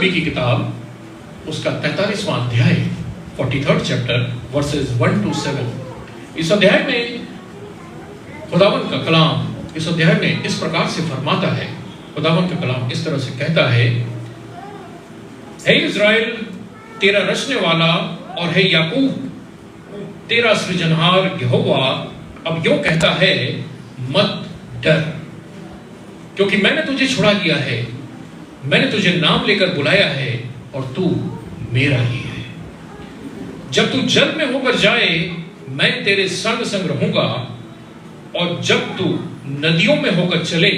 नबी की किताब, उसका 43वां अध्याय, 43rd चैप्टर, वर्सेस 1 to 7। इस अध्याय में खुदावंद का कलाम इस अध्याय में इस प्रकार से फरमाता है। खुदावंद का कलाम इस तरह से कहता है, हे इज़राइल तेरा रचने वाला और हे याकूब तेरा सृजनहार यहोवा अब यूं कहता है, मत डर, क्योंकि मैंने तुझे छुड़ा लिया है, मैंने तुझे नाम लेकर बुलाया है और तू मेरा ही है। जब तू जल में होकर जाए मैं तेरे संग संग रहूंगा, और जब तू नदियों में होकर चले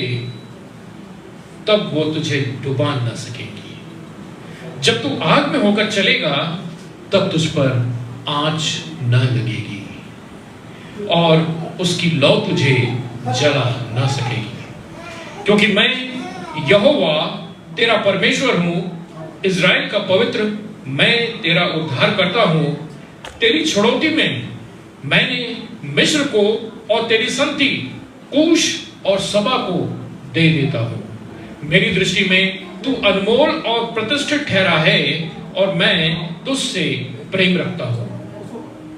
तब वो तुझे डुबा ना सकेगी। जब तू आग में होकर चलेगा तब तुझ पर आंच न लगेगी और उसकी लौ तुझे जला ना सकेगी, क्योंकि मैं यहोवा तेरा परमेश्वर हूं, इज़राइल का पवित्र, मैं तेरा उद्धार करता हूं। तेरी छुड़ौती में मैंने मिस्र को और तेरी संति कूश और सबा को दे देता हूं। मेरी दृष्टि में तू अनमोल और प्रतिष्ठित ठहरा है और मैं तुझसे प्रेम रखता हूं।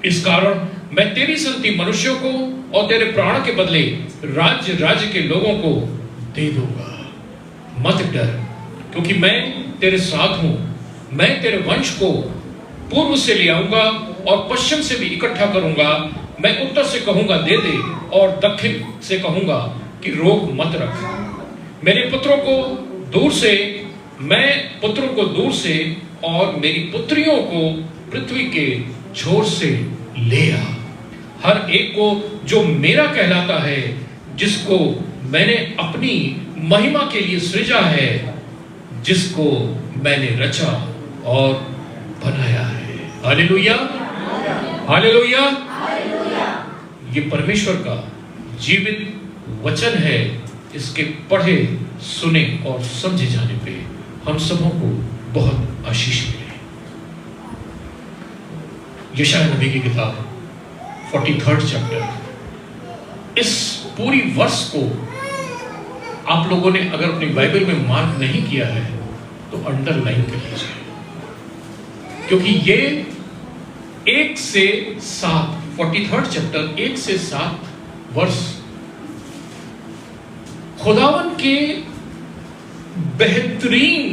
इस कारण मैं तेरी संति मनुष्यों को और तेरे प्राण के बदले राज्य राज्य के लोगों को दे दूंगा। मत डर, क्योंकि मैं तेरे साथ हूं। मैं तेरे वंश को पूर्व से ले आऊंगा और पश्चिम से भी इकट्ठा करूंगा। मैं उत्तर से कहूंगा दे दे और दक्षिण से कहूंगा कि रोक मत रख। मेरे पुत्रों को दूर से, मैं पुत्रों को दूर से और मेरी पुत्रियों को पृथ्वी के छोर से ले आ। हर एक को जो मेरा कहलाता है, जिसको मैंने अपनी महिमा के लिए सृजा है, जिसको मैंने रचा और बनाया है। Hallelujah, hallelujah. ये परमेश्वर का जीवित वचन है। इसके पढ़े सुने और समझे जाने पे हम सबों को बहुत आशीष मिले। यशायाह नबी की किताब 43rd चैप्टर, इस पूरी वर्ष को आप लोगों ने अगर अपनी बाइबल में मार्क नहीं किया है तो अंडरलाइन कर लीजिए, क्योंकि ये 1 से 7, 43rd चैप्टर 1 से 7 वर्ष खुदावन के बेहतरीन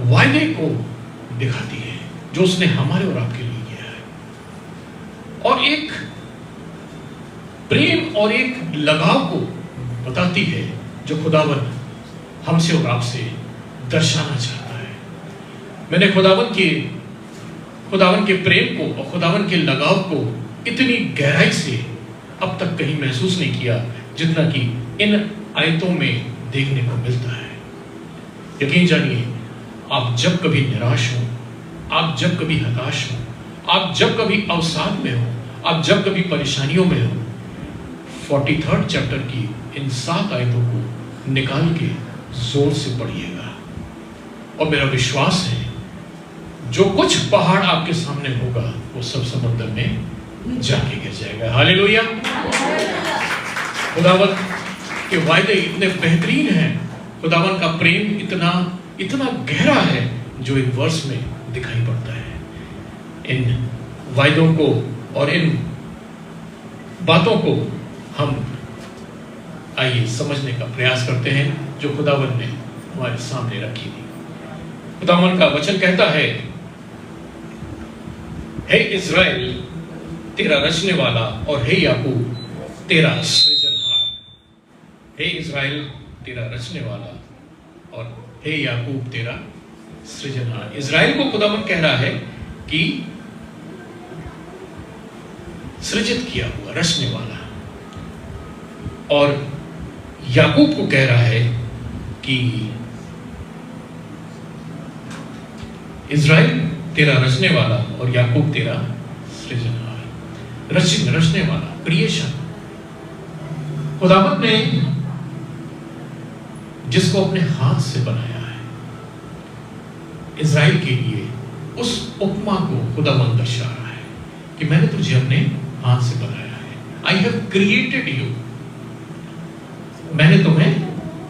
वायदे को दिखाती है जो उसने हमारे और आपके लिए किया है, और एक प्रेम और एक लगाव को बताती है जो खुदावन हमसे और आपसे दर्शाना चाहता है। मैंने खुदावन के प्रेम को और खुदावन के लगाव को इतनी गहराई से अब तक कहीं महसूस नहीं किया जितना कि इन आयतों में देखने को मिलता है। यकीन जानिए, आप जब कभी निराश हो, आप जब कभी हताश हो, आप जब कभी अवसाद में हो, आप जब कभी परेशानियों में हो, 43rd चैप्टर की इन 7 आयतों को निकाल के जोर से पढ़िएगा, और मेरा विश्वास है जो कुछ पहाड़ आपके सामने होगा वो सब समुद्र में जाके गिर जाएगा। हालेलुया। खुदावन के वायदे इतने बेहतरीन हैं, खुदावन का प्रेम इतना इतना गहरा है जो इन वर्ष में दिखाई पड़ता है। इन वायदों को और इन बातों को हम आइए समझने का प्रयास करते हैं जो खुदावन ने हमारे सामने रखी थी। खुदावन का वचन कहता है, हे इज़राइल तेरा रचने वाला और हे याकूब तेरा सृजनहार। हे इज़राइल तेरा रचने वाला और हे याकूब तेरा सृजनहार। इज़राइल को खुदावन कह रहा है कि सृजित किया हुआ, रचने वाला, और याकूब को कह रहा है कि इज़राइल तेरा रचने वाला और याकूब तेरा सृजनहार। रचने वाला, क्रिएशन। खुदावंद ने जिसको अपने हाथ से बनाया है, इज़राइल के लिए उस उपमा को खुदावंद दर्शा रहा है कि मैंने तुझे अपने हाथ से बनाया है। आई हैव क्रिएटेड यू, मैंने तुम्हें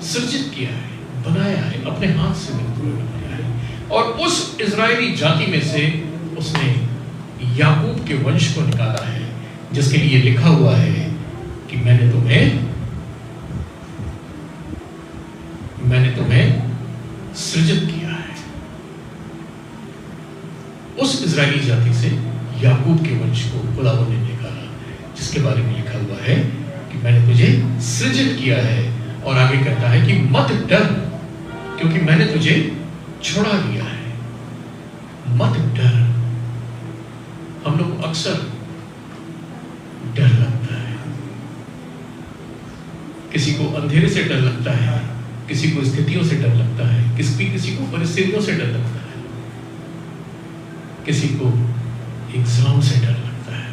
सृजित किया है, बनाया है, अपने हाथ से मैंने तुम्हें बनाया है। उस इजरायली जाति में से उसने याकूब के वंश को निकाला है, जिसके लिए लिखा हुआ है कि मैंने तुम्हें सृजित किया है। उस इजरायली जाति से याकूब के वंश को खुदावंद ने निकाला, जिसके बारे में लिखा हुआ है कि मैंने तुझे सृजित किया है। और आगे कहता है कि मत डर, क्योंकि मैंने तुझे छुड़ा लिया है। मत डर। हम लोग अक्सर डर लगता है, किसी को अंधेरे से डर लगता है, किसी को स्थितियों से डर लगता है, किसी को परिस्थितियों से डर लगता है, किसी को एग्जाम से डर लगता है,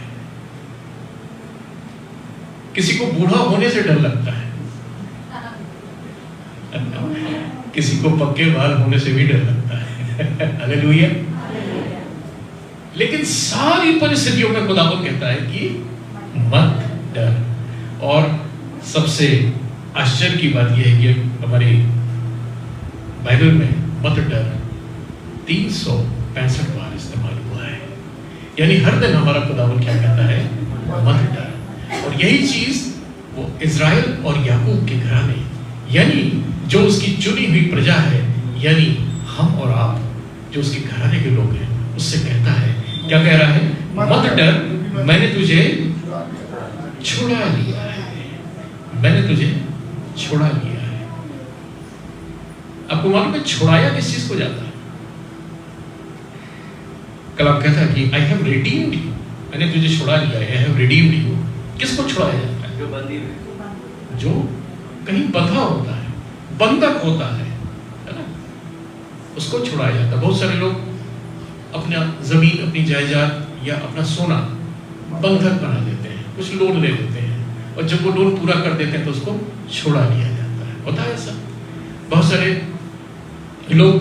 किसी को बूढ़ा होने से डर लगता है, किसी को पक्के बाल होने से भी डर लगता है। हालेलुया। लेकिन सारी परिस्थितियों में खुदावंद कहता है कि मत डर। और सबसे आश्चर्य की बात यह है कि हमारी बाइबल में मत डर 365 बार इस्तेमाल हुआ है। यानी हर दिन हमारा खुदावंद क्या कहता है? मत डर। और यही चीज वो इज़राइल और याकूब के घराने, यानी जो उसकी चुनी हुई प्रजा है, यानी हम और आप जो उसके घराने के लोग हैं, उससे कहता है, क्या कह रहा है? मत डर, मैंने तुझे छुड़ा लिया है। मैंने तुझे छुड़ा लिया है। आपको मालूम है छुड़ाया किस चीज को जाता है? कल आप कहता है कि आई हैव रिडीम्ड यू, मैंने तुझे छुड़ा लिया है, आई हैव रिडीम्ड यू। किसको छुड़ाया जाता है? जो बंदी है, जो कहीं बंधा होता है, बंधक होता है ना, उसको छुड़ाया जाता है। बहुत सारे लोग अपना जमीन, अपनी जायदाद या अपना सोना बंधक बना देते हैं, कुछ लोन ले लेते हैं, और जब वो लोन पूरा कर देते हैं तो उसको छुड़ा लिया जाता है। होता है ऐसा। बहुत सारे लोग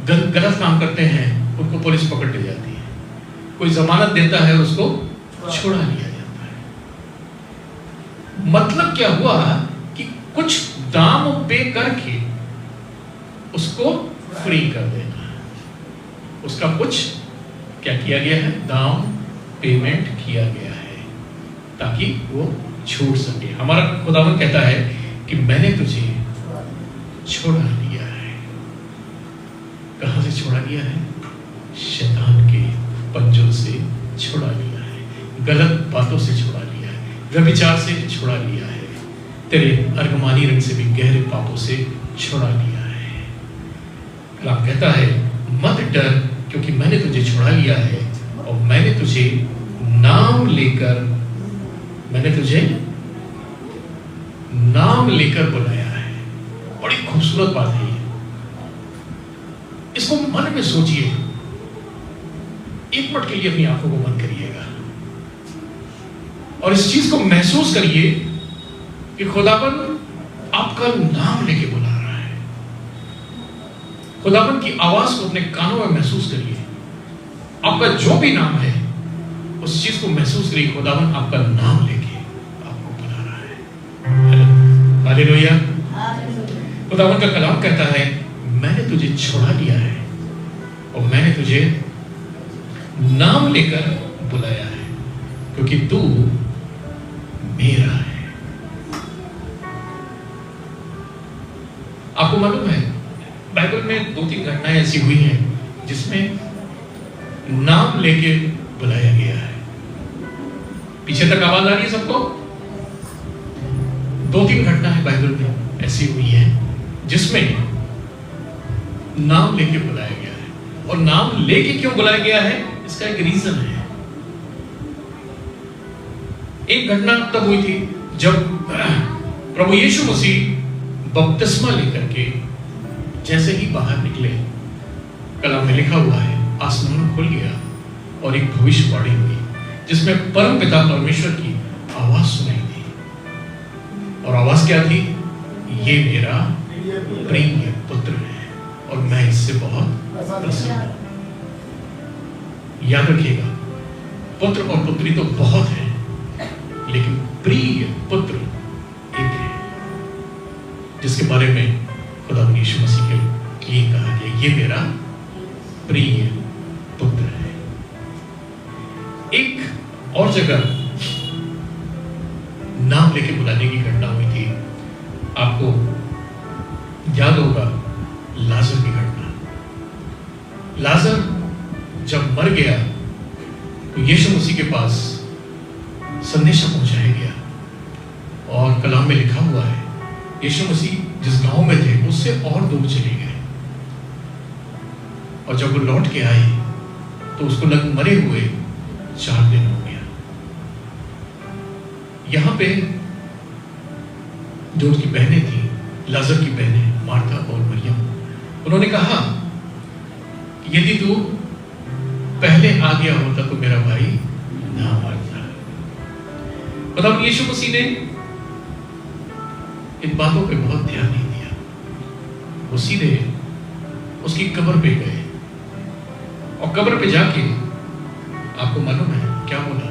गलत काम करते हैं, उनको पुलिस पकड़ ले जाती है, कोई जमानत देता है, उसको छुड़ा लिया जाता है। मतलब क्या हुआ कि कुछ दाम पे करके उसको फ्री कर देना, उसका कुछ क्या किया गया है? दाम पेमेंट किया गया है ताकि वो छूट सके। हमारा खुदावंद कहता है कि मैंने तुझे छोड़ा लिया है। कहां से छोड़ा लिया है? शैतान के पंजों से छोड़ा लिया है, गलत बातों से छोड़ा लिया है, व्यभिचार से छोड़ा लिया है, तेरे अर्गमानी रंग से भी गहरे पापों से छोड़ा लिया है। कलाम कहता है मत डर, क्योंकि मैंने तुझे छुड़ा लिया है और मैंने तुझे नाम लेकर बुलाया है। बड़ी खूबसूरत बात है ये। इसको मन में सोचिए, एक मिनट के लिए अपनी आंखों को बंद करिएगा और इस चीज को महसूस करिए कि खुदावन आपका नाम लेके बुला रहा है। खुदावन की आवाज को अपने कानों में महसूस करिए। आपका जो भी नाम है उस चीज को महसूस करिए। खुदावन आपका नाम लेके आपको बुला रहा है। हालेलुया। खुदावन का कलाम कहता है मैंने तुझे छुड़ा लिया है और मैंने तुझे नाम लेकर बुलाया है, क्योंकि तू मेरा है। आपको मालूम है बाइबल में 2-3 घटनाएं ऐसी हुई हैं जिसमें नाम लेके बुलाया गया है। पीछे तक आवाज आ रही है सबको? 2-3 घटनाएं बाइबल में ऐसी हुई हैं जिसमें नाम लेके बुलाया गया है। और नाम लेके क्यों बुलाया गया है, इसका एक रीजन है। एक घटना तब हुई थी जब प्रभु यीशु मसीह बपतिस्मा लेकर के जैसे ही बाहर निकले, कलाम में लिखा हुआ है आसमान खुल गया और एक भविष्यवाणी हुई जिसमें परम पिता परमेश्वर की आवाज सुनाई दी। और आवाज क्या थी? ये मेरा प्रिय पुत्र है और मैं इससे बहुत प्रसन्न हूं। याद रखिएगा, पुत्र और पुत्री तो बहुत है, लेकिन प्रिय पुत्र एक है जिसके बारे में खुदा यीशु मसीह के ये कहा गया, ये मेरा प्रिय पुत्र है। एक और जगह नाम लेके बुलाने की घटना हुई थी, आपको याद होगा लाजर की घटना। लाजर जब मर गया तो यीशु मसीह के पास संदेशा पहुंचाया गया, और कलाम में लिखा हुआ है यीशु मसीह जिस गांव में थे उससे और दूर चले गए, और जब वो लौट के आए तो उसको लग मरे हुए 4 दिन हो गया। यहां पे जो उसकी बहनें थी, लाजर की बहनें मार्था और मरियम, उन्होंने कहा कि यदि तू पहले आ गया होता तो मेरा भाई ना मरता। मतलब यीशु मसीह ने इन बातों पे बहुत ध्यान नहीं दिया, वो सीधे उसकी कब्र पे गए, और कब्र पे जाके आपको मालूम है क्या बोला?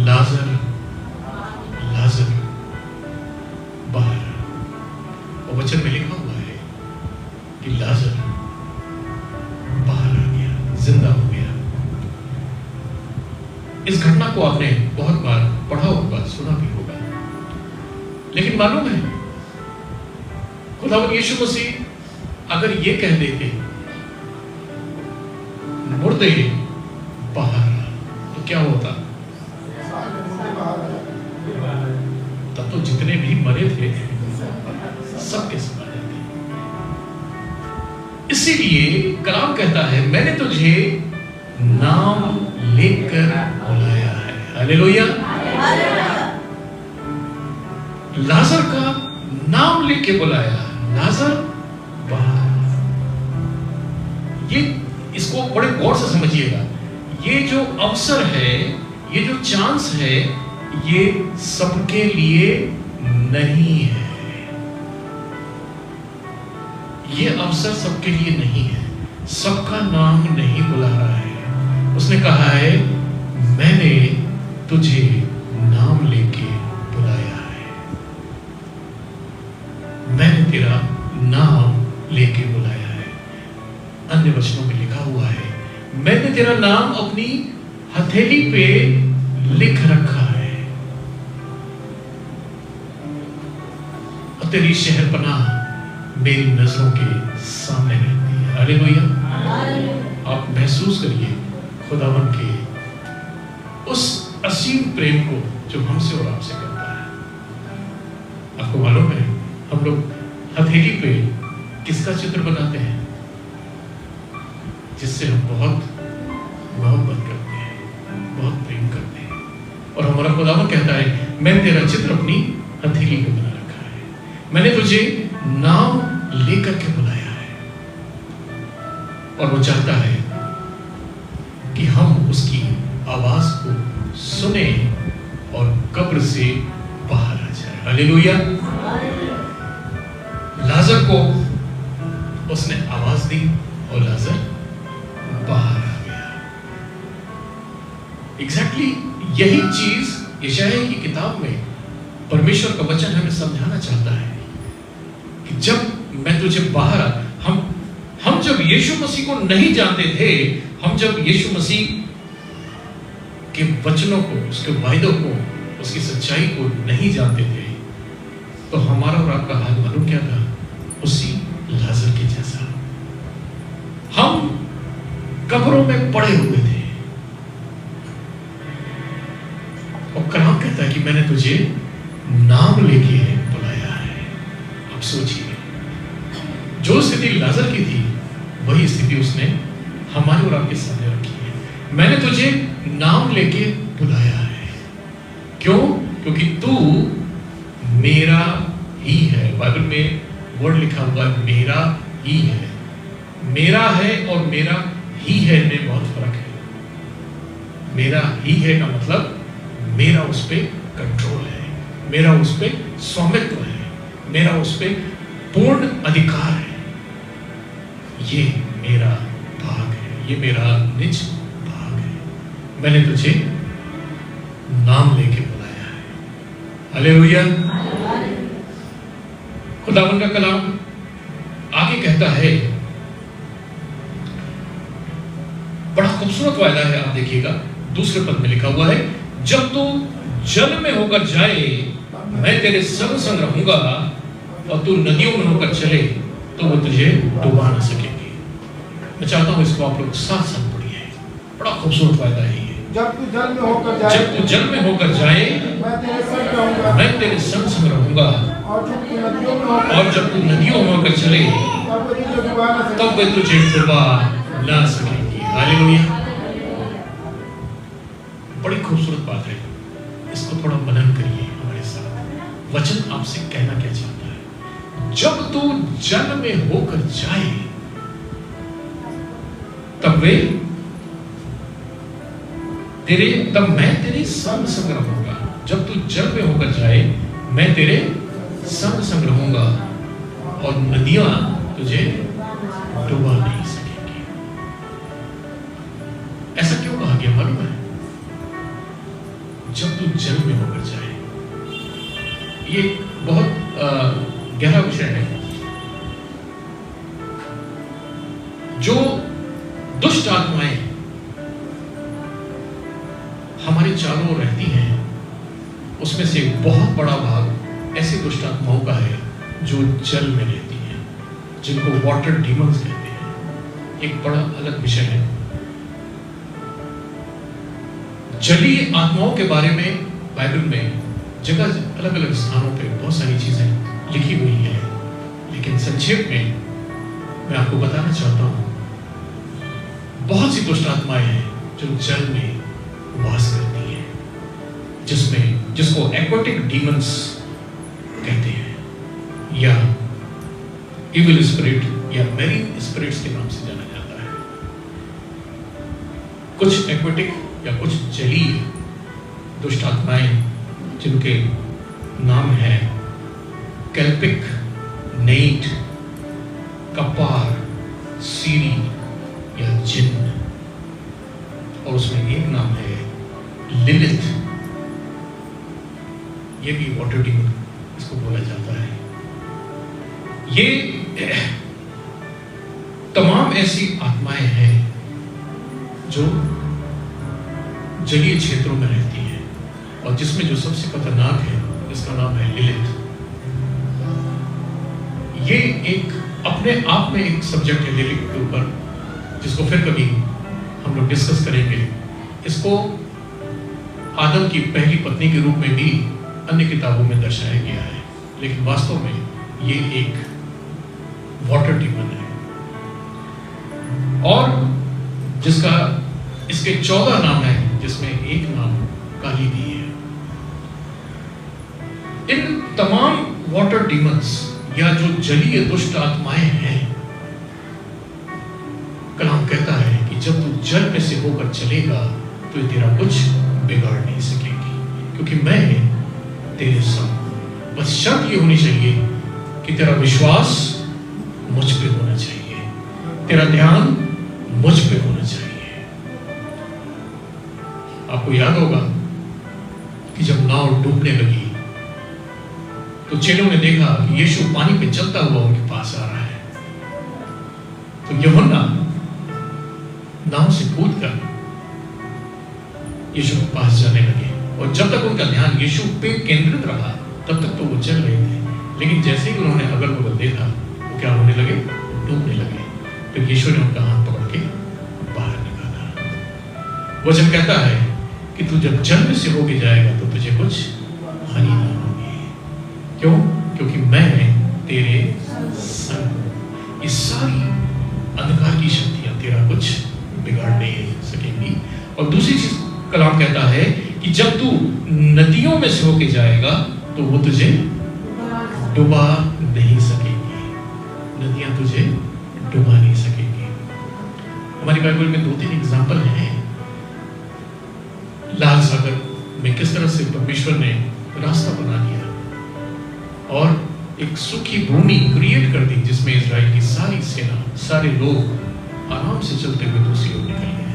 लाजर लाजर बाहर। और वचन में लिखा हुआ है कि लाजर बाहर आ गया, जिंदा हो गया। इस घटना को आपने बहुत बार पढ़ा होगा, सुना भी होगा, लेकिन मालूम है खुदावंद यीशु मसीह अगर ये कह देते मुर्दे बाहर, तो क्या होता? तब तो जितने भी मरे थे सबके सब मरे थे। इसीलिए कलाम कहता है मैंने तुझे नाम लेकर बुलाया है। हालेलुया। लाजर का नाम लेके बुलाया, लाजर बाहर। ये इसको बड़े गौर से समझिएगा, ये जो अवसर है, ये जो चांस है, ये सबके लिए नहीं है। ये अवसर सबके लिए नहीं है, सबका नाम नहीं बुला रहा है। उसने कहा है मैंने तुझे नाम लेके बुलाया है, मैंने तेरा नाम लेके बुलाया है। अन्य वचनों में लिखा हुआ है मैंने तेरा नाम अपनी हथेली पे लिख रखा है, और तेरी शहरपनाह मेरी नजरों के सामने रहती है। हालेलुया। आप महसूस करिए खुदावन के उस असीम प्रेम को जो हमसे और आपसे करता है। आपको मालूम है हम लोग हथेली पे किसका चित्र बनाते हैं? जिससे हम बहुत मोहब्बत करते हैं, बहुत प्रेम करते हैं। और हमारा खुदावन कहता है मैंने तेरा चित्र अपनी हथेली पे बना रखा है, मैंने तुझे नाम लेकर के बुलाया है। और वो चाहता है कि हम उसकी आवाज को सुने और कब्र से बाहर आ जाए। हालेलुया। लाजर को उसने आवाज दी और लाजर बाहर आ गया। एग्जैक्टली यही चीज यशायाह की किताब में परमेश्वर का वचन हमें समझाना चाहता है कि जब मैं तुझे बाहर हम जब यीशु मसीह को नहीं जानते थे, हम जब यीशु मसीह के वचनों को, उसके वायदों को, उसकी सच्चाई को नहीं जानते थे, तो हमारा और आपका हाल मालूम क्या था? उसी लाजर के जैसा। हम कब्रों में पड़े हुए थे, और कलाम कहता है कि मैंने तुझे नाम लेके बुलाया है। अब सोचिए जो स्थिति लाजर की थी वही स्थिति उसने हमारे और आपके सामने रखी है। मैंने तुझे नाम लेके बुलाया है। क्यों? क्योंकि तू मेरा ही है। बाइबल में वर्ड लिखा हुआ है मेरा ही है। मेरा है और मेरा ही है में बहुत फर्क है। मेरा ही है का मतलब मेरा उस पर कंट्रोल है, मेरा उस पर स्वामित्व है, मेरा उस पर पूर्ण अधिकार है। ये मेरा भाग है, ये मेरा निज भाग है। मैंने तुझे नाम लेके बुलाया है। हालेलुया। खुदावन का कलाम आगे कहता है खूबसूरत वायदा है। आप देखिएगा दूसरे पद में लिखा हुआ है, जब तू जल में होकर जाए मैं तेरे संग संग रहूंगा, और तू नदियों में होकर चले तो वो तुझे डुबा न सकेगी। मैं चाहता हूं इसको आप लोग साथ साथ पढ़िए, बड़ा खूबसूरत वायदा है ये। जब तू जल में होकर जाए, जब तू जल में होकर जाए मैं तेरे संग रहूंगा, मैं तेरे संग संग रहूंगा, और जब तू नदियों में होकर, और जब तू नदियों में होकर चले तब वे तुझे डुबा न सकेंगे। तब वे तुझे डुबा ना सकेगी। हालेलुया, बड़ी खूबसूरत बात है। इसको थोड़ा मनन करिए हमारे साथ। वचन आपसे कहना क्या चाहता है? जब तू जल में होकर जाए तब मैं तेरे संग संग रहूंगा। जब तू जल में होकर जाए मैं तेरे संग संग रहूंगा, और नदियां तुझे डुबा नहीं सकेंगी। ऐसा क्यों कहा गया मालूम है? जब तू जल में होकर जाए, ये बहुत गहरा विषय है। जो दुष्ट आत्माएं हमारे चारों ओर रहती हैं, उसमें से एक बहुत बड़ा भाग ऐसी दुष्ट आत्माओं का है जो जल में रहती हैं, जिनको वाटर डीमंस कहते हैं। एक बड़ा अलग विषय है। जलीय आत्माओं के बारे में बाइबल में जगह अलग अलग स्थानों पे बहुत सारी चीजें लिखी हुई है, लेकिन संक्षेप में मैं आपको बताना चाहता हूं, बहुत सी दुष्ट आत्माएं हैं जो जल में वास करती हैं, जिसको एक्वाटिक डीमंस कहते हैं, या इविल स्पिरिट या मैरीन स्पिरिट्स के नाम से जाना जाता है। कुछ एक्वाटिक या कुछ जलीय दुष्ट आत्माएं जिनके नाम है कैल्पिक, नेट, कपार, सीरी या जिन्न, और उसमें एक नाम है लिलिथ। ये भी वाटर डीमन इसको बोला जाता है। ये तमाम ऐसी आत्माएं हैं जो जलीय क्षेत्रों में रहती हैं, और जिसमें जो सबसे खतरनाक है इसका नाम है लिलिथ। ये एक अपने आप में एक सब्जेक्ट है लिलिथ के ऊपर, जिसको फिर कभी हम लोग डिस्कस करेंगे। इसको आदम की पहली पत्नी के रूप में भी अन्य किताबों में दर्शाया गया है, लेकिन वास्तव में ये एक वाटर डीमन है, और जिसका इसके 14 नाम है, जिसमें एक नाम काली भी है। इन तमाम वाटर डीमंस या जो जलीय दुष्ट आत्माएं हैं, कलाम कहता है कि जब तू जल में से होकर चलेगा तो ये तेरा कुछ बिगाड़ नहीं सकेगी, क्योंकि मैं तेरे संग। बस शर्त ये होनी चाहिए कि तेरा विश्वास मुझ पे होना चाहिए, तेरा ध्यान मुझ पे होना चाहिए। आपको याद होगा कि जब नाव डूबने लगी तो चेलों ने देखा कि यीशु पानी पे चलता हुआ उनके पास आ रहा है, तो यूहन्ना नाव से कूदकर यीशु के पास जाने लगे, और जब तक उनका ध्यान यीशु पे केंद्रित रहा तब तक तो वो चल रहे थे, लेकिन जैसे ही उन्होंने अगल बगल देखा वो क्या होने लगे? डूबने लगे। तो यीशु ने उनका हाथ पकड़ के बाहर निकाला। वचन कहता है कि तू जब जल में से होके जाएगा तो तुझे कुछ हानि ना होगी। क्यों? क्योंकि मैं तेरे संग। ये सारी अंधकार की शक्तियां तेरा कुछ बिगाड़ नहीं सकेंगी। और दूसरी चीज कलाम कहता है कि जब तू नदियों में से होके जाएगा तो वो तुझे डुबा नहीं सकेगी। नदियां तुझे डुबा नहीं सकेगी। हमारी बाइबल में 2-3 एग्जाम्पल हैं। लाल सागर में किस तरह से परमेश्वर ने रास्ता बना दिया और एक सूखी भूमि क्रिएट कर दी, जिसमें इजराइल की सारी सेना, सारे लोग आराम से चलते हुए दूसरी ओर निकल गए।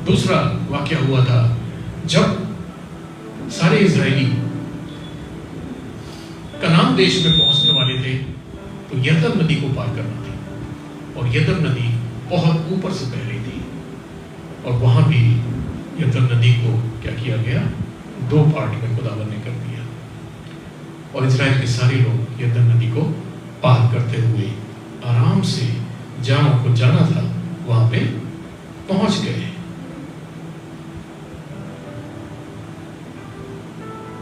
दूसरा वाकया हुआ था जब सारे इजरायली कनान देश में पहुंचने वाले थे, तो यरदन नदी को पार करना थी, और यरदन नदी बहुत ऊपर से बह रही थी। और वहां भी यरदन नदी को क्या किया गया, 2 पार्ट में खुदावन ने कर दिया और इजराइल के सारे लोग यरदन नदी को पार करते हुए आराम से जहां को जाना था वहां पे पहुंच गए।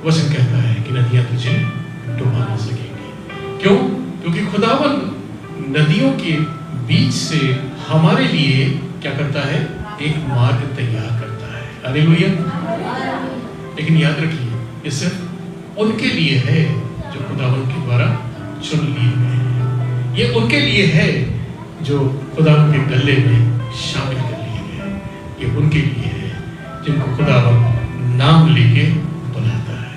वचन कहता है कि नदियां तुझे डुबा ना सकेंगी। क्यों? क्योंकि खुदावन नदियों के बीच से हमारे लिए क्या करता है, एक मार्ग तैयार करता है। हालेलुया। लेकिन याद रखिए, ये सिर्फ उनके लिए है जो खुदावन के द्वारा चुन लिए गए हैं। ये उनके लिए है जो खुदावन के गले में शामिल कर लिए गए हैं। ये उनके लिए है जिनको खुदावन नाम लेके बुलाता है।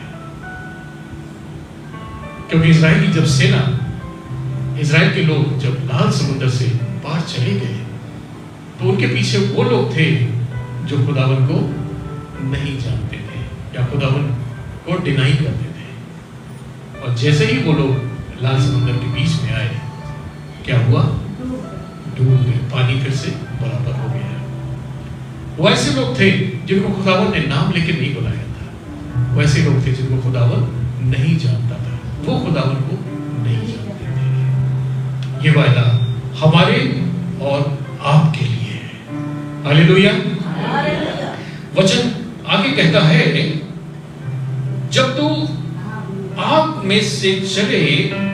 क्योंकि इजराइल की जब सेना, इजराइल के लोग जब लाल समुद्र से पार चले गए तो उनके पीछे वो लोग थे जो खुदावन को नहीं जानते थे या खुदावन को डिनाई करते थे। और जैसे ही वो लोग लाल समुद्र के बीच में आए, क्या हुआ? डूब गए। पानी फिर से बराबर हो गया। वो ऐसे लोग थे जिनको खुदावन ने नाम लेके नहीं बुलाया था। वो ऐसे लोग थे जिनको खुदावन नहीं जानता था। वो खुदावन को नहीं जानते थे। ये वायदा हमारे और आपके लिए है। हालेलुया। वचन आगे कहता है, जब तू आग में से चले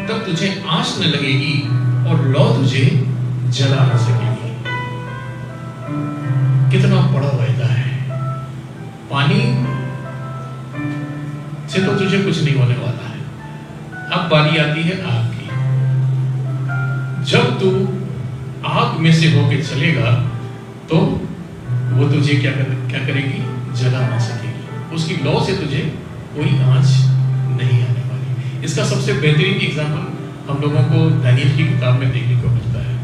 तब तुझे आँच न लगेगी और लौ तुझे जला न सकेगी। कितना बड़ा वायदा है। पानी से तो तुझे कुछ नहीं होने वाला है। अब बारी आती है आग की। जब तू आग में से होके चलेगा तो वो तुझे क्या करेगी? जला ना सकेगी। उसकी लौ से तुझे कोई आंच नहीं आने वाली। इसका सबसे बेहतरीन एग्जाम्पल हम लोगों को दानियल की किताब में देखने को मिलता है।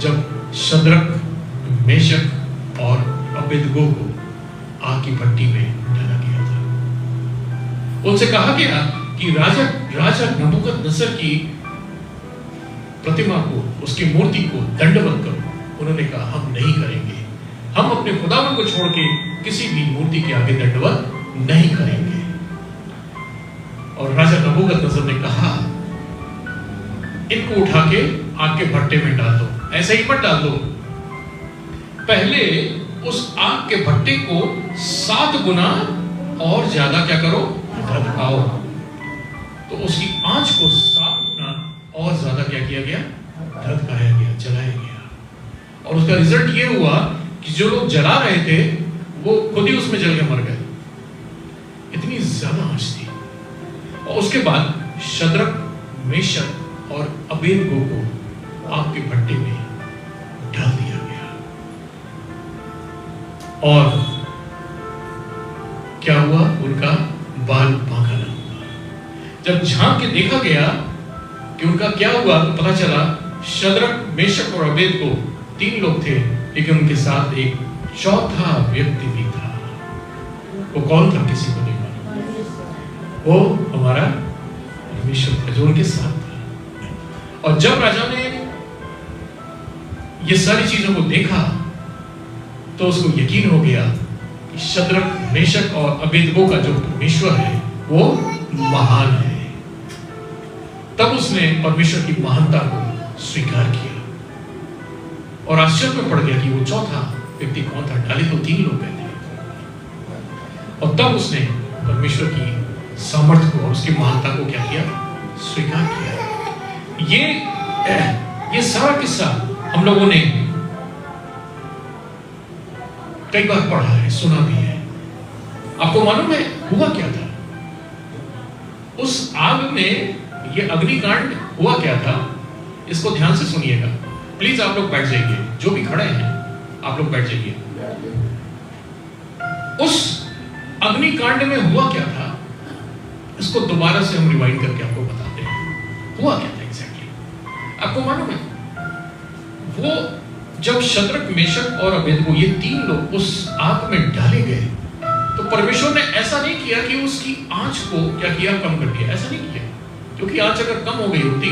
जब शद्रक, मेशक और अबेदगो को आग की भट्टी में डाला गया था, उनसे कहा गया कि राजा नबूकदनेस्सर की प्रतिमा को, उसकी मूर्ति को दंडवत करो। उन्होंने कहा हम नहीं करेंगे। हम अपने खुदावन को छोड़ के किसी भी मूर्ति के आगे दंडवत नहीं करेंगे। और राजा नबूकदनेस्सर ने कहा इनको उठा के आग के भट्टे में डाल दो। ऐसे ही मत डाल दो, पहले उस आग के भट्टे को 7 गुना और ज्यादा क्या करो? धधकाओ। तो उसकी आंच को 7 गुना और ज्यादा क्या किया गया? धधकाया गया, जलाया गया। और उसका रिजल्ट ये हुआ कि जो लोग जला रहे थे वो खुद ही उसमें जल के मर गए। इतनी ज्यादा आंच थी। और उसके बाद शद्रक, मेशक और अबेदगो को आग के भट्टे में डाल दिया गया। और क्या हुआ? उनका बाल बांका ना हुआ। जब झांक के देखा गया कि उनका क्या हुआ तो पता चला शद्रक, मेशक और अबेदगो 3 लोग थे, लेकिन उनके साथ एक चौथा व्यक्ति भी था। वो कौन था? किसी को नहीं मालूम। वो हमारा परमेश्वर था जो उनके साथ था। और जब राजा ने ये सारी चीजों को देखा तो उसको यकीन हो गया कि शद्रक, मेशक और अबेदगो का जो परमेश्वर है वो महान है। तब उसने परमेश्वर की महानता को स्वीकार किया और आश्चर्य में पड़ गया कि वो चौथा व्यक्ति कौन था। डाले तो 3 लोग गए थे। और तब उसने परमेश्वर की सामर्थ्य को और उसकी महानता को क्या किया? स्वीकार किया। ये सारा किस्सा हम लोगों ने कई बार पढ़ा है, सुना भी है। आपको मालूम है हुआ क्या था? उस आग में ये अग्निकांड हुआ क्या था? इसको ध्यान से सुनिएगा प्लीज। आप लोग बैठ जाइए, जो भी खड़े हैं आप लोग बैठ जाइए। उस अग्निकांड में हुआ क्या था इसको दोबारा से हम रिवाइंड करके आपको बताते हैं। हुआ क्या था एग्जैक्टली? आपको मालूम है वो जब शद्रक, मेशक और अबेदगो ये 3 लोग उस आग में डाले गए तो परमेश्वर ने ऐसा नहीं किया कि उसकी आंच को क्या किया? कम कर दिया। ऐसा नहीं किया, क्योंकि आंच अगर कम हो गई होती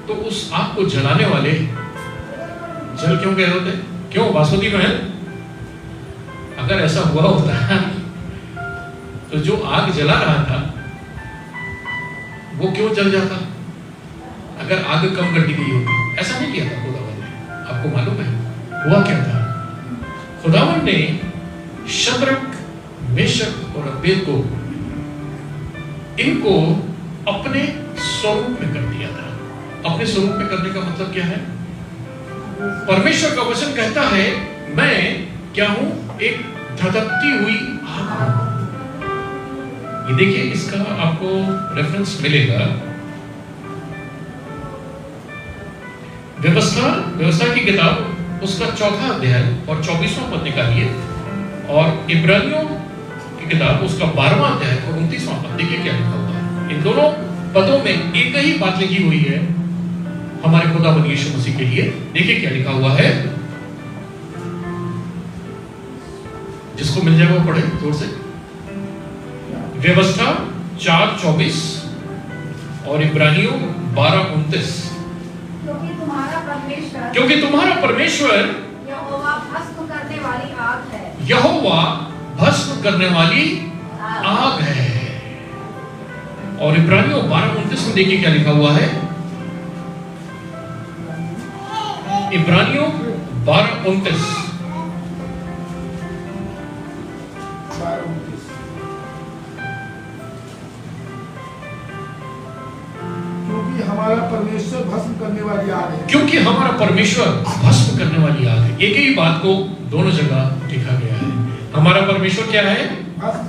तो उस आग को जलाने वाले जल क्यों गए होते? क्यों? बासमती महल अगर ऐसा हुआ होता तो जो आग जला रहा था वो क्यों जल जाता? अगर आग कम कर दी गई होती। ऐसा नहीं किया था खुदावन ने। आपको मालूम है हुआ क्या था? खुदावन ने शद्रक, मेशक और अबेदको इनको अपने स्वरूप में कर दिया था। अपने स्वरूप में करने का मतलब क्या है? परमेश्वर का वचन कहता है मैं क्या हूं? एक धधकती हुई आग हूं। ये देखिए, इसका आपको रेफरेंस मिलेगा व्यवस्था की किताब उसका 4वां अध्याय और 24वां पद निकालिए, और इब्रानियों की किताब उसका 12वां अध्याय और 29वां पद। देखिए क्या लिखा हुआ है। इन दोनों पदों में एक ही बात लिखी हुई है हमारे खुदावंद यीशु मसीह के लिए। देखिए क्या लिखा हुआ है, जिसको मिल जाए वो पढ़े जोर से। व्यवस्था 4:24 और इब्रानियों 12:29। क्योंकि तुम्हारा परमेश्वर यहोवा भस्म करने वाली आग है। यहोवा भस्म करने वाली आग है। और इब्रानियों 12:29 में देखिए क्या लिखा हुआ है। इब्रानियों 12:29। क्योंकि हमारा परमेश्वर भस्म करने वाली आग है। क्योंकि हमारा परमेश्वर भस्म करने वाली आग है। एक ही बात को दोनों जगह लिखा गया है। हमारा परमेश्वर क्या है?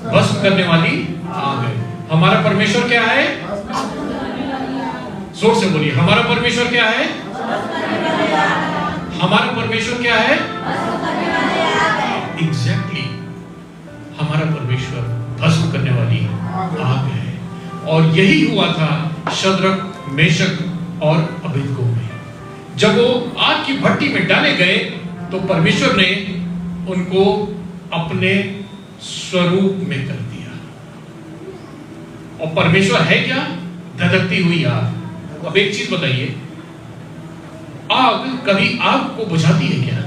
भस्म करने वाली आग है। हमारा परमेश्वर क्या है? जोर से बोलिए, हमारा परमेश्वर क्या है? हमारा परमेश्वर क्या है? एग्जैक्टली, हमारा परमेश्वर भस्म करने वाली आग है। और यही हुआ था शद्रक, मेशक और अबेदको में। जब वो आग की भट्टी में डाले गए तो परमेश्वर ने उनको अपने स्वरूप में कर दिया। और परमेश्वर है क्या? धधकती हुई आग। अब एक चीज बताइए, आग कभी आग को बुझाती है क्या?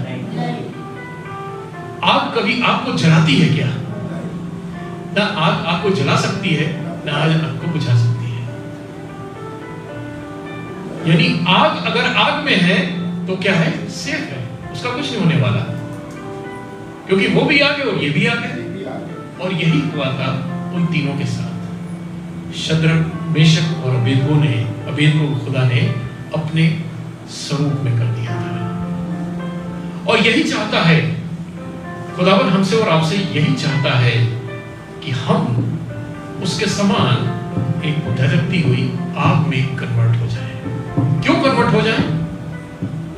आग कभी आग को जलाती है क्या? ना आग आग को जला सकती है, ना आग को बुझा सकती है। यानी आग अगर आग में है तो क्या है? सेफ है, उसका कुछ नहीं होने वाला, क्योंकि वो भी आग है और ये भी आग है। और यही हुआ था उन तीनों के साथ। शद्रक, मेशक और अबेदको खुदा ने अपने स्वरूप में कर दिया था। और यही चाहता है खुदावन हमसे और आपसे, यही चाहता है कि हम उसके समान एक धधकती हुई आग में कन्वर्ट हो जाए। क्यों कन्वर्ट हो जाए?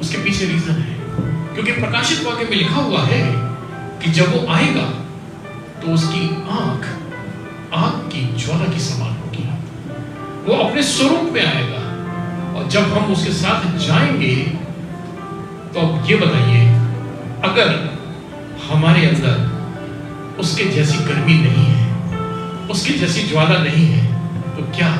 उसके पीछे रीजन है, क्योंकि प्रकाशित वाक्य में लिखा हुआ है कि जब वो आएगा तो उसकी आंख आग की ज्वाला की समान होगी। वो अपने स्वरूप में आएगा, और जब हम उसके साथ जाएंगे तो अब ये बताइए, अगर हमारे अंदर उसके जैसी गर्मी नहीं है, उसकी जैसी ज्वाला नहीं है, तो क्या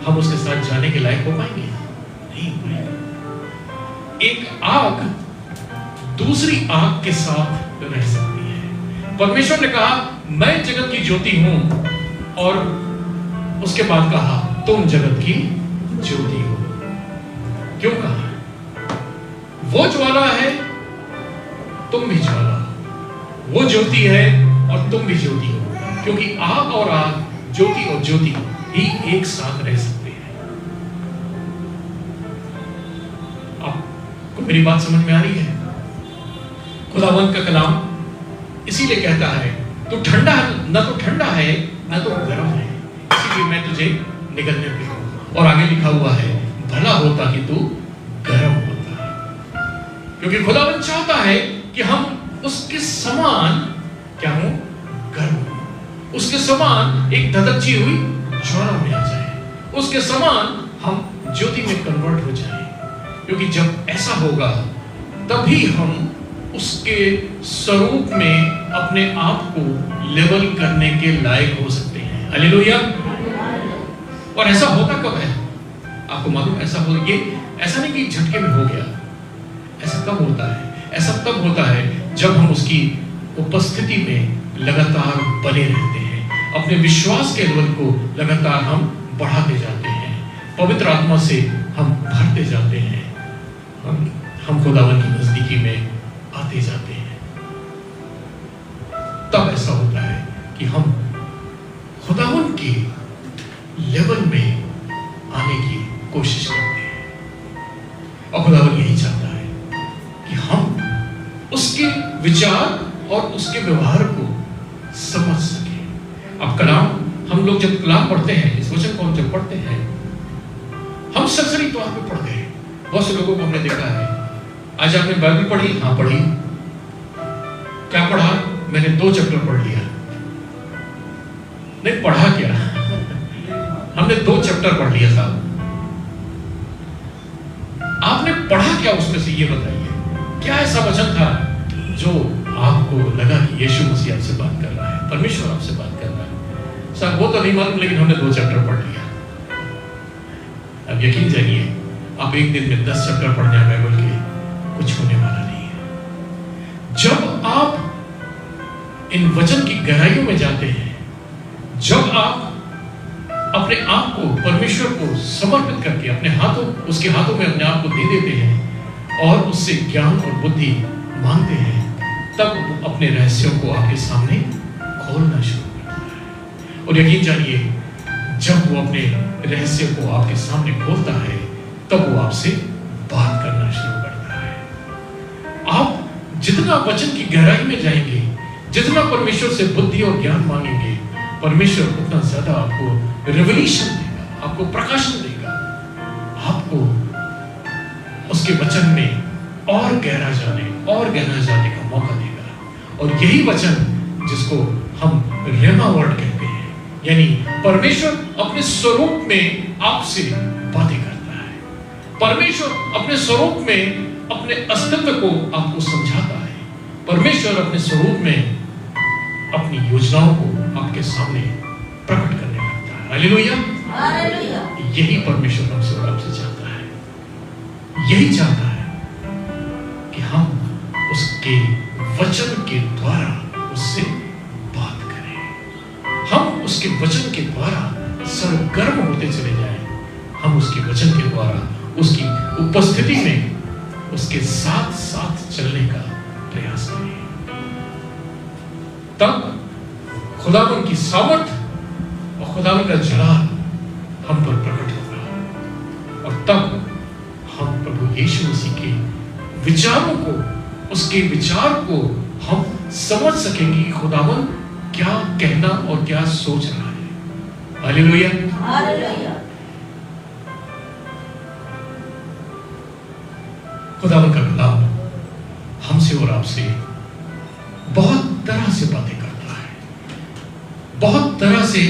हम उसके साथ जाने के लायक हो पाएंगे? नहीं हो पाएंगे। एक आग दूसरी आग के साथ रह सकती है। परमेश्वर ने कहा मैं जगत की ज्योति हूं, और उसके बाद कहा तुम जगत की ज्योति हो। क्यों कहा? वो ज्वाला है, तुम भी ज्वाला हो। वो ज्योति है और तुम भी ज्योति हो, क्योंकि आग और आग, ज्योति और ज्योति ही एक साथ रह सकते हैं। आपको मेरी बात समझ में आ रही है? खुदावंद का कलाम इसीलिए कहता है तू ठंडा न तो ठंडा है न तो गर्म है, इसीलिए मैं तुझे निगलने पे हूं। और आगे लिखा हुआ है भला होता कि तू गर्म होता, क्योंकि खुदावंद चाहता है कि हम उसके समान क्या हो? गर्म हो। उसके समान एक धधकती हुई ज्वाला में आ जाए, उसके समान हम ज्योति में कन्वर्ट हो जाए। क्योंकि जब ऐसा होगा तभी हम उसके स्वरूप में अपने आप को लेवल करने के लायक हो सकते हैं। हालेलुया। और ऐसा होता कब है? आपको मालूम ऐसा हो, ये ऐसा नहीं कि झटके में हो गया। ऐसा कब होता है? ऐसा तब होता है जब हम उसकी उपस्थिति में लगातार बने रहते हैं, अपने विश्वास के लेवल को लगातार हम बढ़ाते जाते हैं, पवित्र आत्मा से हम भरते जाते हैं, हम खुदावन की नजदीकी में आते जाते हैं। तब ऐसा होता है कि हम खुदावन के लेवल में आने की कोशिश करते हैं। और खुदावन यही चाहता है कि हम उसके विचार और उसके व्यवहार को समझ सकें। अब कलाम, हम लोग जब कलाम पढ़ते हैं, इस वचन को हम जब पढ़ते हैं, हम सरसरी तौर पे पढ़ते हैं। बहुत से लोगों को हमने देखा है, आज आपने बाइबल पढ़ी? हाँ पढ़ी। क्या पढ़ा? मैंने 2 चैप्टर पढ़ लिया। नहीं पढ़ा क्या? हमने 2 चैप्टर पढ़ लिया साहब। आपने पढ़ा क्या उसमें से, ये बताइए। क्या ऐसा वचन था जो आपको लगा कि यीशु मसीह आपसे बात कर रहा है, परमेश्वर आपसे बात कर रहा है? साहब वो तो नहीं मालूम, लेकिन हमने 2 चैप्टर पढ़ लिया। अब यकीन जानिए, आप एक दिन में 10 चैप्टर पढ़ जाए बाइबल के, कुछ होने वाला नहीं है। जब आप इन वचन की गहराइयों में जाते हैं, जब आप अपने आप को परमेश्वर को समर्पित करके अपने हाथों, उसके हाथों में अपने आप को दे देते हैं और उससे ज्ञान और बुद्धि मांगते हैं, तब वो अपने रहस्यों को आपके सामने खोलना शुरू करता है। और यकीन जानिए, जब वो अपने रहस्य को आपके सामने खोलता है, तब वो आपसे बात करना शुरू करता है। आप जितना वचन की गहराई में जाएंगे, जितना परमेश्वर से बुद्धि और ज्ञान मांगेंगे, परमेश्वर उतना ज्यादा आपको रिवलेशन देगा, आपको प्रकाशन देगा, आपको उसके वचन में और गहरा जाने का मौका देगा। और यही वचन जिसको हम रेमा वर्ड कहते हैं, यानी परमेश्वर अपने स्वरूप में आपसे बातें करता है। परमेश्वर अपने स्वरूप में अपने अस्तित्व को आपको समझाता है। परमेश्वर अपने स्वरूप में अपनी योजनाओं को आपके सामने प्रकट करने लगता है। Hallelujah, hallelujah. यही परमेश्वर हमसे और आपसे चाहता है। यही चाहता है कि हम उसके वचन के द्वारा उससे बात करें, हम उसके वचन के द्वारा सरगर्म होते चले जाएं, हम उसके वचन के द्वारा उसकी उपस्थिति में उसके साथ साथ चलने का प्रयास करें। तब खुदावन की सामर्थ और खुदावन का जलाल हम पर प्रकट होगा, और तब हम प्रभु यीशु मसीह के विचारों को, उसके विचार को हम समझ सकेंगे कि खुदावन क्या कहना और क्या सोच रहा है। Hallelujah, hallelujah. खुदावन का कलाम हमसे और आपसे बहुत तरह से बातें करता है, बहुत तरह से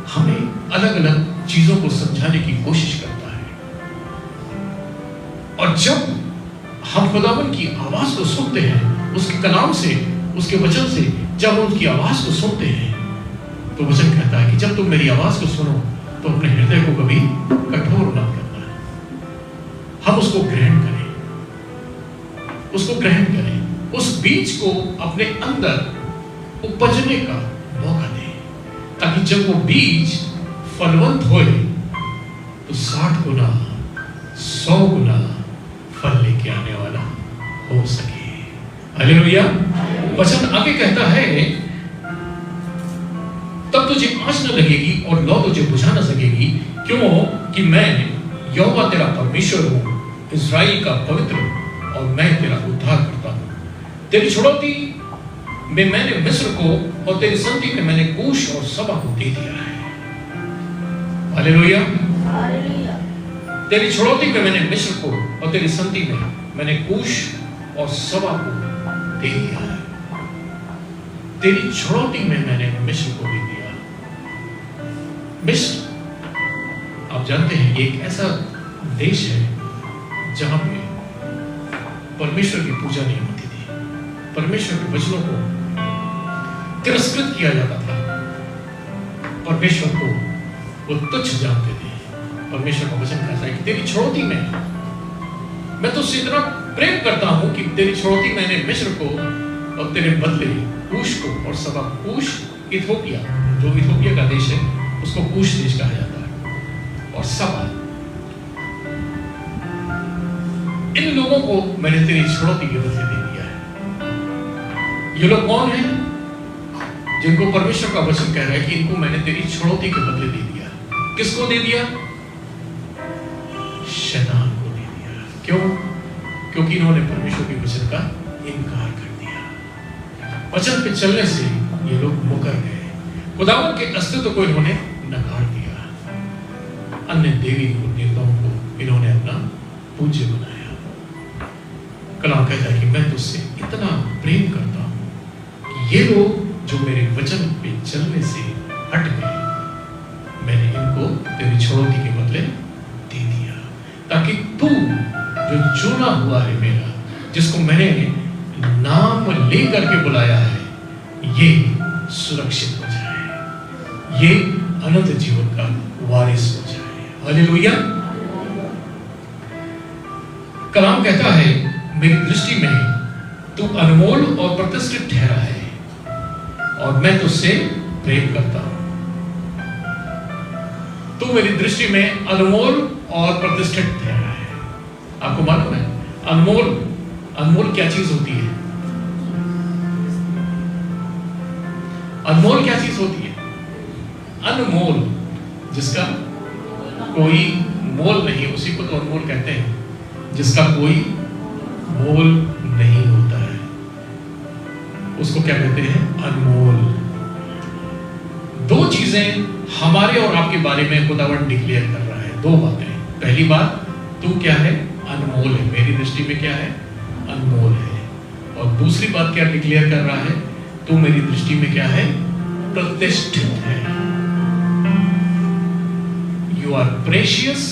हमें अलग अलग चीजों को समझाने की कोशिश करता है। और जब हम खुदावन की आवाज को सुनते हैं, उसके कलाम से, उसके वचन से, जब हम उसकी आवाज को सुनते हैं, तो वचन कहता है कि जब तुम मेरी आवाज को सुनो तो अपने हृदय को कभी कठोर ना करना है। हम उसको ग्रहण करें, उसको ग्रहण करें, उस बीज को अपने अंदर उपजने का मौका दें, ताकि जब वो बीज फलवंत होए तो 60 गुना 100 गुना फल लेके आने वाला हो सके। हालेलुया। वचन आगे कहता है, तब तुझे आँच न लगेगी और लौ तुझे बुझा न सकेगी, क्यों कि मैं यहोवा तेरा परमेश्वर हूं, इस्राएल का पवित्र, और मैं तेरा उद्धार करता हूं। तेरी छुड़ौती में मैंने मिस्र को और तेरी संति में मैंने कूश और सबा को दे दिया है। Hallelujah, hallelujah. तेरी छुड़ौती में मैंने मिस्र को और तेरी संति में मैंने कूश और सबा को दे दिया है। तेरी छुड़ौती में मैंने मिस्र को भी दिया। मिस्र, आप जानते हैं, एक ऐसा देश है जहां पे परमेश्वर की पूजा नहीं होती थी, परमेश्वर के वचनों को तिरस्कृत किया जाता था, परमेश्वर को वो तुच्छ जानते थे। परमेश्वर का वचन कहता है कि तेरी छुड़ौती में मैं तुझसे इतना प्रेम करता हूं कि तेरी छुड़ौती मैंने मिस्र को और तेरे बदले कूश को, और सबा कूश इथियोपिया, जो इथियोपिया का देश है उसको कूश देश कहा जाता है, और सबा, इन लोगों को मैंने तेरी छुड़ौती के बदले दे दिया है। ये लोग कौन हैं? जिनको परमेश्वर का वचन कह रहा है कि इनको मैंने तेरी छुड़ौती के बदले दे दिया। किसको दे दिया? शैतान को दे दिया। क्यों? क्योंकि इन्होंने परमेश्वर के वचन का इनकार कर दिया। वचन पे चलने से ये लोग मुकर गए, खुदावन के अस्तित्व को इन्होंने नकार दिया। अन्य देवी को, देवताओं को इन्होंने अपना पूज्य बनाया। कलाम कहता है कि मैं तुझसे इतना प्रेम करता हूं कि ये लोग जो मेरे वचन पे चलने से हट गए, मैंने इनको तेरी छुड़ौती के बदले दे दिया, ताकि तू जो चुना हुआ है मेरा, जिसको मैंने नाम ले करके बुलाया है, ये सुरक्षित हो जाए, ये अनंत जीवन का वारिस हो जाए। हालेलुया। कलाम कहता है मेरी दृष्टि में तू अनमोल और प्रतिष्ठित ठहरा है, और मैं तुझसे प्रेम करता हूं। तू मेरी दृष्टि में अनमोल और प्रतिष्ठित ठहरा है। आपको मालूम है अनमोल, अनमोल क्या चीज होती है? अनमोल क्या चीज होती है? अनमोल, जिसका कोई मोल नहीं, उसी को तो अनमोल कहते हैं, जिसका कोई मोल नहीं होता है, उसको क्या कहते हैं? अनमोल। दो चीजें हमारे और आपके बारे में खुदावन डिक्लेयर कर रहा है, दो बातें। पहली बात, तू क्या है? अनमोल है, मेरी दृष्टि में क्या है? अनमोल है। और दूसरी बात क्या डिक्लेयर कर रहा है? तू मेरी दृष्टि में क्या है? प्रतिष्ठित है। You are precious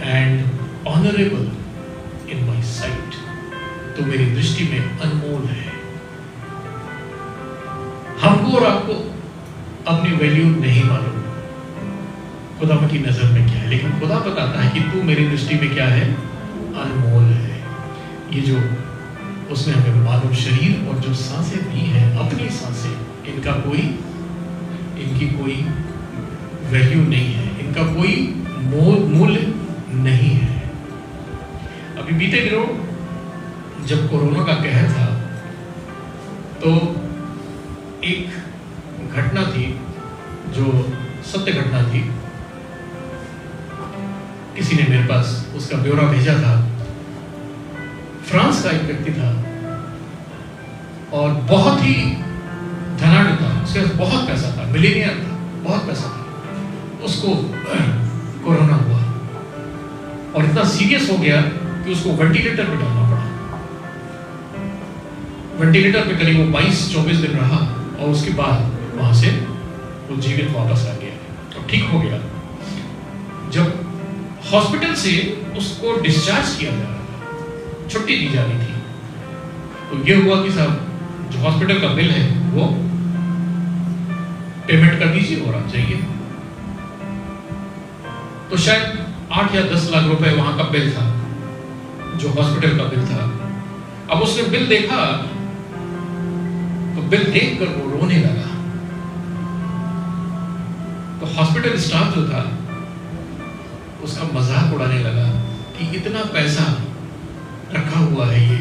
and honourable in my sight. तो मेरी दृष्टि में अनमोल है। हमको और आपको अपनी वैल्यू नहीं मालूम खुदा की नजर में क्या है, लेकिन खुदा बताता है कि तू मेरी दृष्टि में क्या है? अनमोल है। ये जो उसने हमें मानव शरीर और जो सांसें दी हैं, अपनी सांसें, इनकी कोई वैल्यू नहीं है, इनका कोई मूल्य नहीं है। अभी बीते दिनों जब कोरोना का कहर था, तो एक घटना थी जो सत्य घटना थी। किसी ने मेरे पास उसका ब्यौरा भेजा था। फ्रांस का एक व्यक्ति था और बहुत ही धनाढ्य था, उसके पास बहुत पैसा था, मिलियनियर था, बहुत पैसा था। उसको कोरोना हुआ और इतना सीरियस हो गया कि उसको वेंटिलेटर पे डालना पड़ा। वेंटिलेटर पे करीब वो 22-24 दिन रहा और उसके बाद वहां से वो जीवित वापस आ गया और ठीक हो गया। जब हॉस्पिटल से उसको डिस्चार्ज किया जा रहा था, छुट्टी दी जा रही थी, तो ये हुआ कि साहब जो हॉस्पिटल का बिल है वो पेमेंट कर दीजिए और आप जाइए। तो शायद 8 या 10 लाख रुपए वहां का बिल था, जो हॉस्पिटल का बिल था। अब उसने बिल देखा तो बिल देखकर वो रोने लगा। तो हॉस्पिटल स्टाफ जो था उसका मजाक उड़ाने लगा कि इतना पैसा रखा हुआ है, ये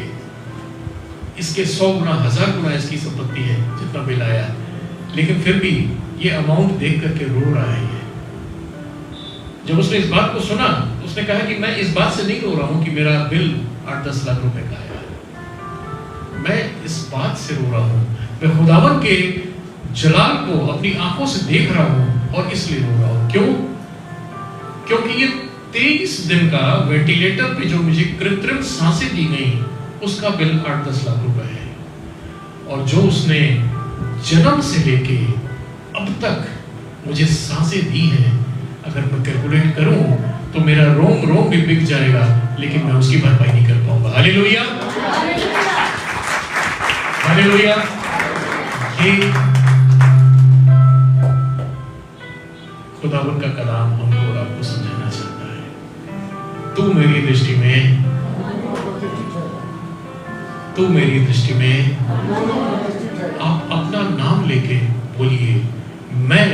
इसके 100 गुना 1000 गुना इसकी संपत्ति है जितना बिल आया, लेकिन फिर भी ये अमाउंट देख करके रो रहा है। ये जब उसने इस बात को सुना, उसने कहा कि मैं इस बात से नहीं रो रहा हूं कि मेरा बिल 8-10 लाख रुपए का आया, मैं इस बात से रो रहा हूं, मैं खुदावन के जलाल को अपनी आंखों से देख रहा हूं और इसलिए रो रहा हूं। क्यों? क्योंकि ये 23 दिन का वेंटिलेटर पे जो मुझे कृत्रिम सांसें दी गई, उसका बिल 8-10 लाख रुपए है, और जो उसने जन्म से लेके अब तक मुझे सांसें दी हैं, अगर मैं कैलकुलेट करूं तो मेरा रोम रोम भी बिक जाएगा, लेकिन मैं उसकी भरपाई नहीं कर पाऊंगा। Hallelujah, hallelujah. ये खुदावन का कलाम हमको और आपको समझाना चाहता है। तू मेरी दृष्टि में तू मेरी दृष्टि में, अनमोल और प्रतिष्ठित है। आप अपना नाम लेके बोलिए, मैं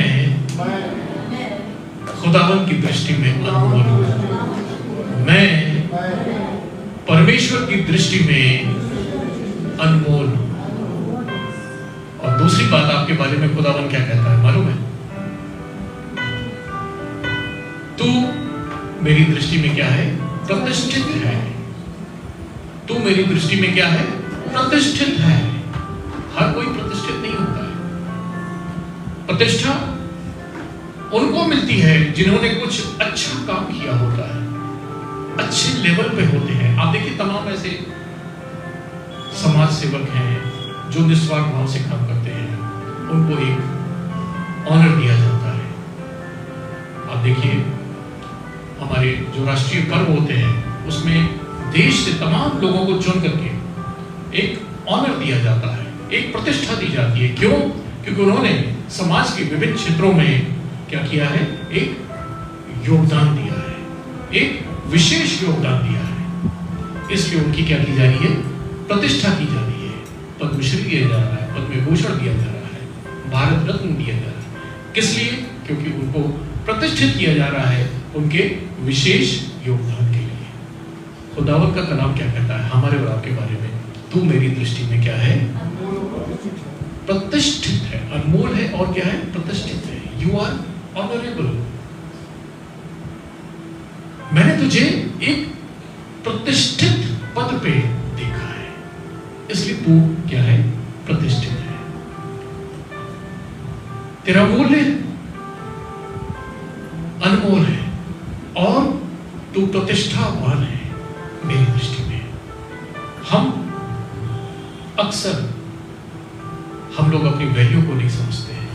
खुदावन की दृष्टि में अनमोल हूं। मैं परमेश्वर की दृष्टि में अनमोल हूं। और दूसरी बात आपके बारे में खुदावन क्या कहता है मालूम है? तू मेरी दृष्टि में क्या है? प्रतिष्ठित है। तू मेरी दृष्टि में क्या है? प्रतिष्ठित है। हर कोई प्रतिष्ठित नहीं होता है। प्रतिष्ठा उनको मिलती है जिन्होंने कुछ अच्छा काम किया होता है, अच्छे लेवल पे होते हैं। आप देखिए तमाम ऐसे समाज सेवक हैं जो निस्वार्थ भाव से काम करते हैं, उनको एक ऑनर दिया जाता है। आप देखिए हमारे जो राष्ट्रीय पर्व होते हैं उसमें देश से तमाम लोगों को चुन करके एक ऑनर दिया जाता है, एक प्रतिष्ठा दी जाती है। क्यों? क्योंकि उन्होंने समाज के विभिन्न क्षेत्रों में क्या किया है? एक योगदान दिया है, एक विशेष योगदान दिया है। इसलिए उनकी क्या की जा रही है? प्रतिष्ठा की जा रही है। पद्मश्री दिया जा रहा है, पद्म विभूषण दिया जा रहा है, भारत रत्न दिया जा रहा है। किस लिए? क्योंकि उनको प्रतिष्ठित किया जा रहा है उनके विशेष योगदान के लिए। खुदावत का कलाम क्या कहता है हमारे और आपके बारे में? तू मेरी दृष्टि में क्या है? प्रतिष्ठित है। अनमोल है और क्या है? प्रतिष्ठित है। You are honourable. मैंने तुझे एक प्रतिष्ठित पद पे देखा है, इसलिए तू क्या है? प्रतिष्ठित है। तेरा मूल्य अनमोल है और तू प्रतिष्ठावान है मेरी दृष्टि में। अक्सर हम लोग अपनी वैल्यू को नहीं समझते हैं।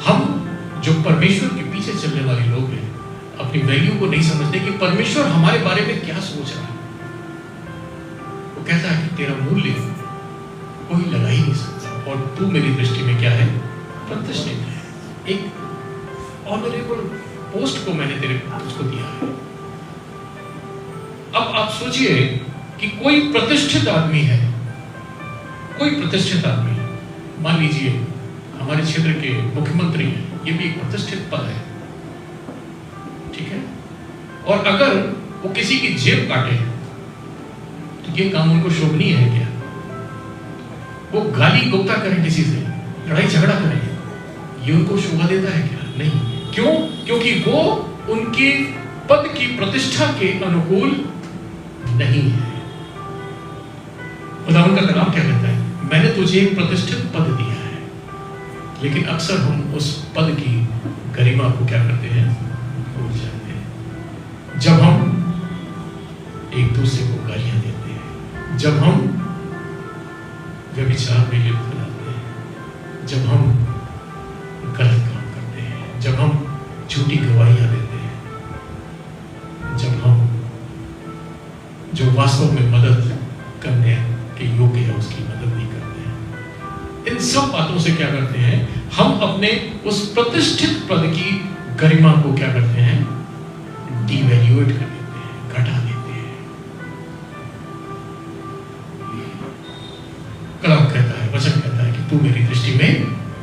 हम जो परमेश्वर के पीछे चलने वाले लोग हैं अपनी वैल्यू को नहीं समझते कि परमेश्वर हमारे बारे में क्या सोच रहा है। वो कहता है कि तेरा मूल्य कोई लगा ही नहीं सकता और तू मेरी दृष्टि में क्या है? प्रतिष्ठित है। एक ऑनरेबल पोस्ट को मैंने तेरे तुझको दिया है। अब आप सोचिए कि कोई प्रतिष्ठित आदमी है, कोई प्रतिष्ठित आदमी, मान लीजिए हमारे क्षेत्र के मुख्यमंत्री हैं, ये भी एक प्रतिष्ठित पद है, ठीक है। और अगर वो किसी की जेब काटे तो ये काम उनको शोभनीय है क्या? वो गाली गुप्ता करें किसी से, लड़ाई झगड़ा करें, ये उनको शोभा देता है क्या? नहीं। क्यों? क्योंकि वो उनके पद की प्रतिष्ठा के अनुकूल नहीं है। खुदावंद का कलाम क्या कहता है? मैंने तुझे एक प्रतिष्ठित पद दिया है, लेकिन अक्सर हम उस पद की गरिमा को क्या करते हैं? भूल जाते हैं। जब हम एक दूसरे को गालियां देते हैं, जब हम व्यभिचार में लिप्त रहते हैं, जब हम गलत काम करते हैं, जब हम झूठी गवाहियां देते हैं, जब हम जो वास्तव में मदद करने के योग्य है उसकी मदद नहीं करते हैं। इन सब बातों से क्या करते हैं? हम अपने उस प्रतिष्ठित पद की गरिमा को क्या करते हैं? डिवैल्यूएट कर देते हैं, घटा देते हैं। कलाम कहता है, वचन कहता है कि तू मेरी दृष्टि में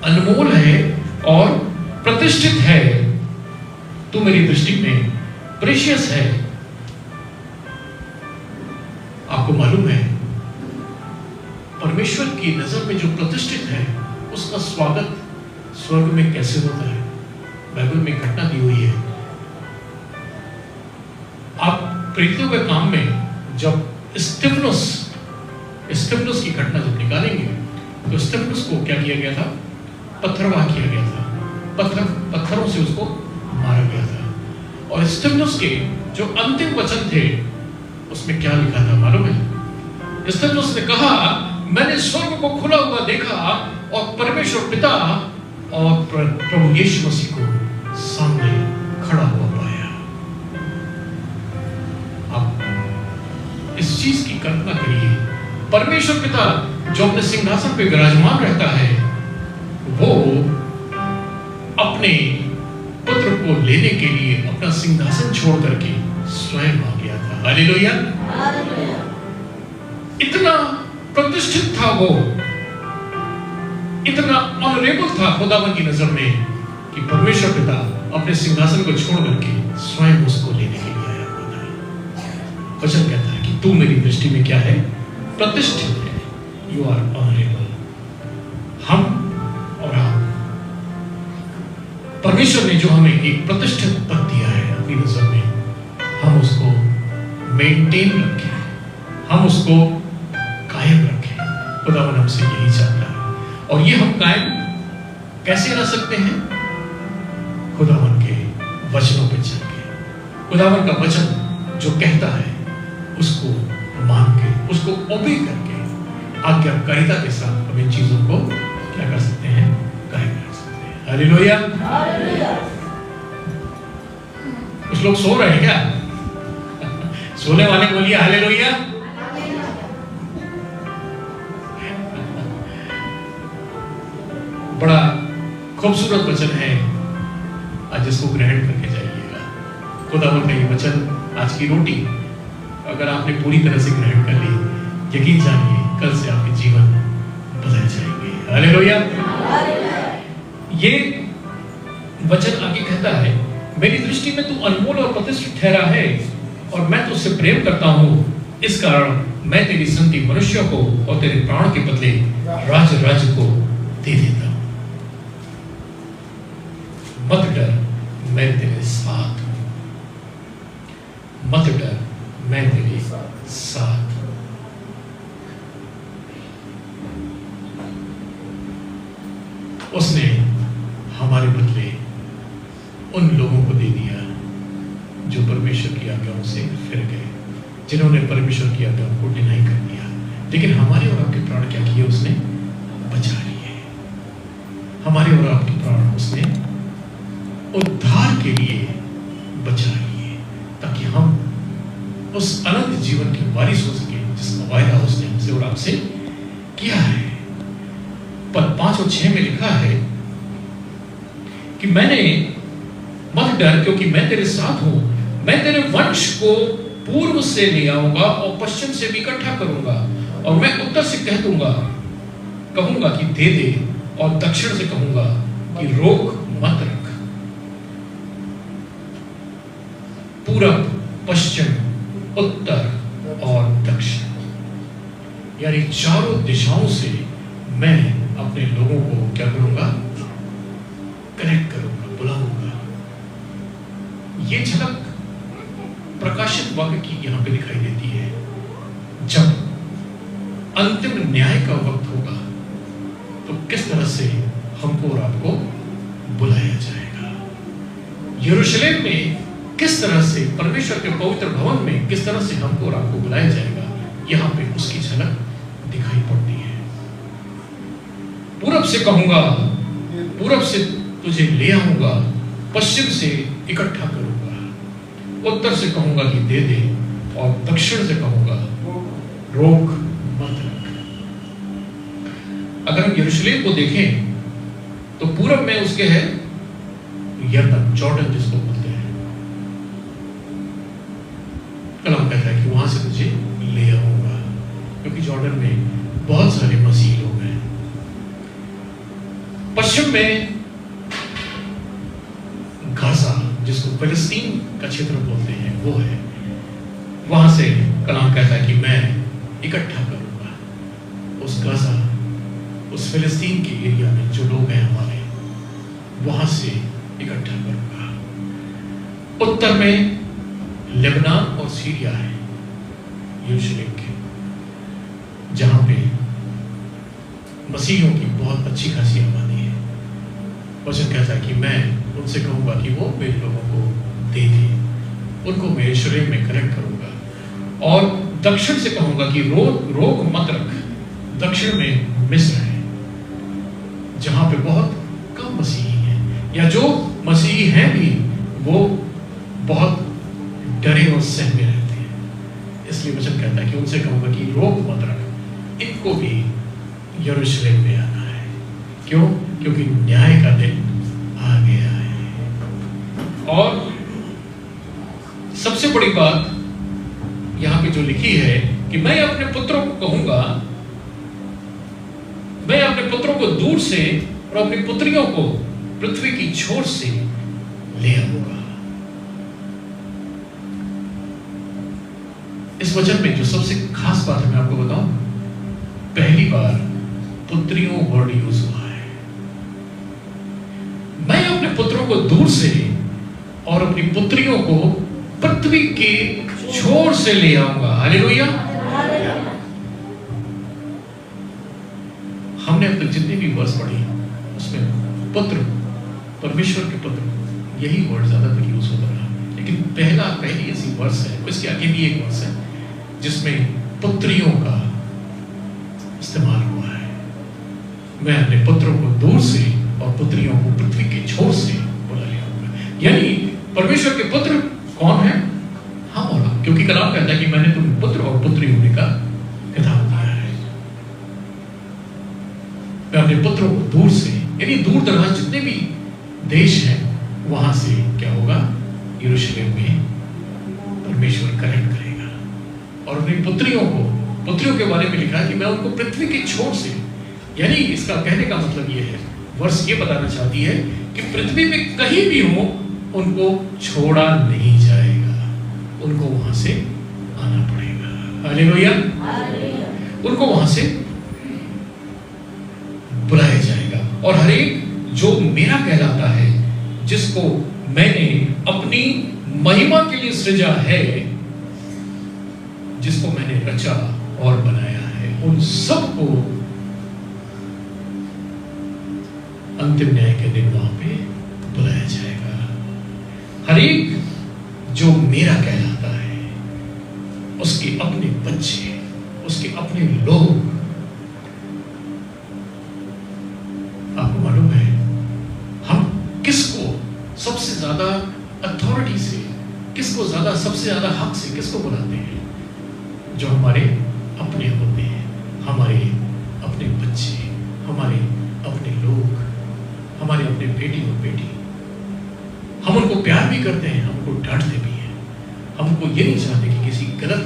अनमोल है और प्रतिष्ठित है, तू मेरी दृष्टि में प्रेशियस है। आपको मालूम है परमेश्वर की नजर में जो प्रतिष्ठित है उसका स्वागत स्वर्ग में कैसे होता है? बाइबल में घटना दी हुई है। आप प्रेरितों के काम में जब स्तिफनुस की घटना जब निकालेंगे तो स्तिफनुस को क्या किया गया था? पत्थरवाह किया गया था, पत्थरों से उसको मारा गया था। और स्तिफनुस के जो अंतिम वचन थे उसमें क्या लिखा था मालूम है? स्तिफनुस ने कहा, मैंने स्वर्ग को खुला हुआ देखा और परमेश्वर पिता और प्रभु यीशु मसीह को सामने खड़ा हुआ पाया। आप इस चीज की कल्पना करिए, परमेश्वर पिता जो अपने सिंहासन पे विराजमान रहता है वो अपने पुत्र को लेने के लिए अपना सिंहासन छोड़ करके स्वयं आ गया था। हालेलुया। इतना प्रतिष्ठित था वो, इतना ऑनरेबल था खुदावन की नजर में कि परमेश्वर पिता अपने सिंहासन को छोड़ करके स्वयं उसको लेने के लिए आया हुआ था। वचन कहता है कि तू मेरी दृष्टि में क्या है? प्रतिष्ठित है। You are honourable. हम और आप, परमेश्वर ने जो हमें एक प्रतिष्ठित पद दिया है अपनी नजर में, हम उसको मेंटेन रखें, हम उसको कायम रखें। खुदावन हमसे यही चाहता है। और ये हम कायम कैसे रह सकते हैं? खुदावन के वचनों पे चल के। खुदावन का वचन जो कहता है उसको मान के, उसको ओबे करके, आज्ञाकारिता के साथ हम इन चीजों को क्या कर सकते हैं? कायम रख सकते हैं। हालेलुया। कुछ लोग सो रहे हैं क्या? सोने वाले बोलिए हालेलुया। बड़ा खूबसूरत वचन है, आज इसको ग्रहण करके जाइएगा। खुदावन का ये वचन, आज की रोटी अगर आपने पूरी तरह से ग्रहण कर ली, यकीन जानिए कल से आपके जीवन बदल जाएंगे। हालेलुया। ये वचन आगे कहता है, मेरी दृष्टि में तू अनमोल और प्रतिष्ठित ठहरा है और मैं तुझसे प्रेम करता हूं, इस कारण मैं तेरी संगति मनुष्य को और तेरे प्राण के बदले राज्य को दे देता हूं। मत डर, मैं तेरे साथ हूं। मत डर, मैं तेरे साथ हूं। उसने हमारे बदले उन लोगों को दे दिया जो परमेश्वर की आज्ञाओं से फिर गए, जिन्होंने परमेश्वर की आज्ञाओं को डिनाई कर दिया। लेकिन हमारे और आपके प्राण क्या किए? उसने बचा लिए। हमारे और आपके प्राण उसने उद्धार के लिए बचा लिए, ताकि हम उस अनंत जीवन के वारिस हो सके जिसका वायदा उसने हमसे और आपसे किया है। पद 5 और 6 में लिखा है कि मैंने मत डर, क्योंकि मैं तेरे साथ हूं। मैं तेरे वंश को पूर्व से ले आऊंगा और पश्चिम से भी इकट्ठा करूंगा, और मैं उत्तर से कहूंगा कि दे दे, और दक्षिण से कहूंगा कि रोक मत रख। पूरब, पश्चिम, उत्तर और दक्षिण, यानी चारों दिशाओं से मैं अपने लोगों को क्या करूंगा? कनेक्ट करूंगा, बुलाऊंगा। ये झलक प्रकाशित वाक्य की यहां पे दिखाई देती है। जब अंतिम न्याय का वक्त होगा तो किस तरह से हमको और आपको बुलाया जाएगा। यरूशलेम में किस तरह से, परमेश्वर के पवित्र भवन में किस तरह से हमको और आपको बुलाया जाएगा, यहां पे उसकी झलक दिखाई पड़ती है। पूरब से कहूंगा, पूरब से तुझे ले आऊंगा, पश्चिम से इकट्ठा करूंगा, उत्तर से कहूंगा कि दे दे, और दक्षिण से कहूंगा रोक मत रख। अगर हम यरूशलेम को देखें तो पूरब में उसके है यरदन, जॉर्डन जिसको बोलते हैं। कलाम कहता है कि वहां से तुझे ले आऊंगा, क्योंकि जॉर्डन में बहुत सारे मसीह लोग हैं। पश्चिम में गाजा, जिसको फिलिस्तीन का क्षेत्र बोलते हैं, वो है। वहां से कलाम कहता है कि मैं इकट्ठा करूंगा उस गाजा, उस फिलिस्तीन के एरिया में जो लोग हैं हमारे, वहां से इकट्ठा करूंगा। उत्तर में लेबनान और सीरिया है, यरूशलेम के, जहां पे मसीहियों की बहुत अच्छी खासी आबादी है। वचन कहता है कि मैं उनसे कहूंगा कि वो मेरे लोगों को दे दे, उनको मैं यरूशलेम में कनेक्ट करूंगा। और दक्षिण से कहूंगा कि रोक मत रख। दक्षिण में मिस्र है, जहां पे बहुत कम मसीही हैं, या जो मसीही हैं भी वो बहुत डरे और सहमे रहते हैं। इसलिए वचन कहता है कि उनसे कहूंगा कि रोक मत रख, इनको भी यरूशलेम में आना है। क्यों? क्योंकि न्याय का दिन आ गया है। और सबसे बड़ी बात यहाँ पे जो लिखी है कि मैं अपने पुत्रों को कहूंगा, मैं अपने पुत्रों को दूर से और अपनी पुत्रियों को पृथ्वी की छोर से ले आऊंगा। इस वचन में जो सबसे खास बात है मैं आपको बताऊं, पहली बार पुत्रियों वर्ड यूज हुआ है। मैं अपने पुत्रों को दूर से और अपनी पुत्रियों को पृथ्वी के छोर से ले आऊंगा। हालेलुया। हमने अब तक जितने भी वर्ष पढ़े उसमें पुत्र, परमेश्वर के पुत्र, यही वर्ड ज्यादातर यूज होता रहा, लेकिन पहली ऐसी वर्ष है, इसके आगे भी एक वर्ष है जिसमें पुत्रियों का इस्तेमाल हुआ है। मैं अपने पुत्रों को दूर से और पुत्रियों को पृथ्वी के छोर से बुला ले आऊंगा। यानी परमेश्वर के पुत्र कौन है? हम और आप, क्योंकि कलाम कहता है कि मैंने तुम्हें पुत्र और पुत्री होने का खिताब दिया है। मैं अपने पुत्रों को दूर से, यानी दूर दराज जितने भी देश हैं वहां से क्या होगा, यरूशलेम में परमेश्वर करेक्ट करेगा। और अपनी पुत्रियों के बारे में लिखा है कि मैं उनको पृथ्वी के छोर से, यानी इसका कहने का मतलब यह है, वर्ष ये बताना चाहती है कि पृथ्वी में कहीं भी हो उनको छोड़ा नहीं जाएगा, उनको वहां से आना पड़ेगा। हालेलुया। उनको वहां से बुलाया जाएगा। और हर एक जो मेरा कहलाता है, जिसको मैंने अपनी महिमा के लिए सृजा है, जिसको मैंने रचा और बनाया है, उन सबको अंतिम न्याय के दिन वहां पे बुलाया जाएगा। हर एक जो मेरा कहलाता है, उसके अपने बच्चे, उसके अपने लोग, आपको मालूम है हम किसको सबसे ज्यादा अथॉरिटी से, किसको ज्यादा सबसे ज्यादा हक से किसको बुलाते हैं? जो हमारे अपने होते हैं, हमारे अपने बच्चे, हमारे अपने लोग, हमारे अपने बेटी और बेटी। हम उनको प्यार भी करते हैं, हम उनको डांटते भी हैं। हम उनको ये नहीं चाहते कि किसी गलत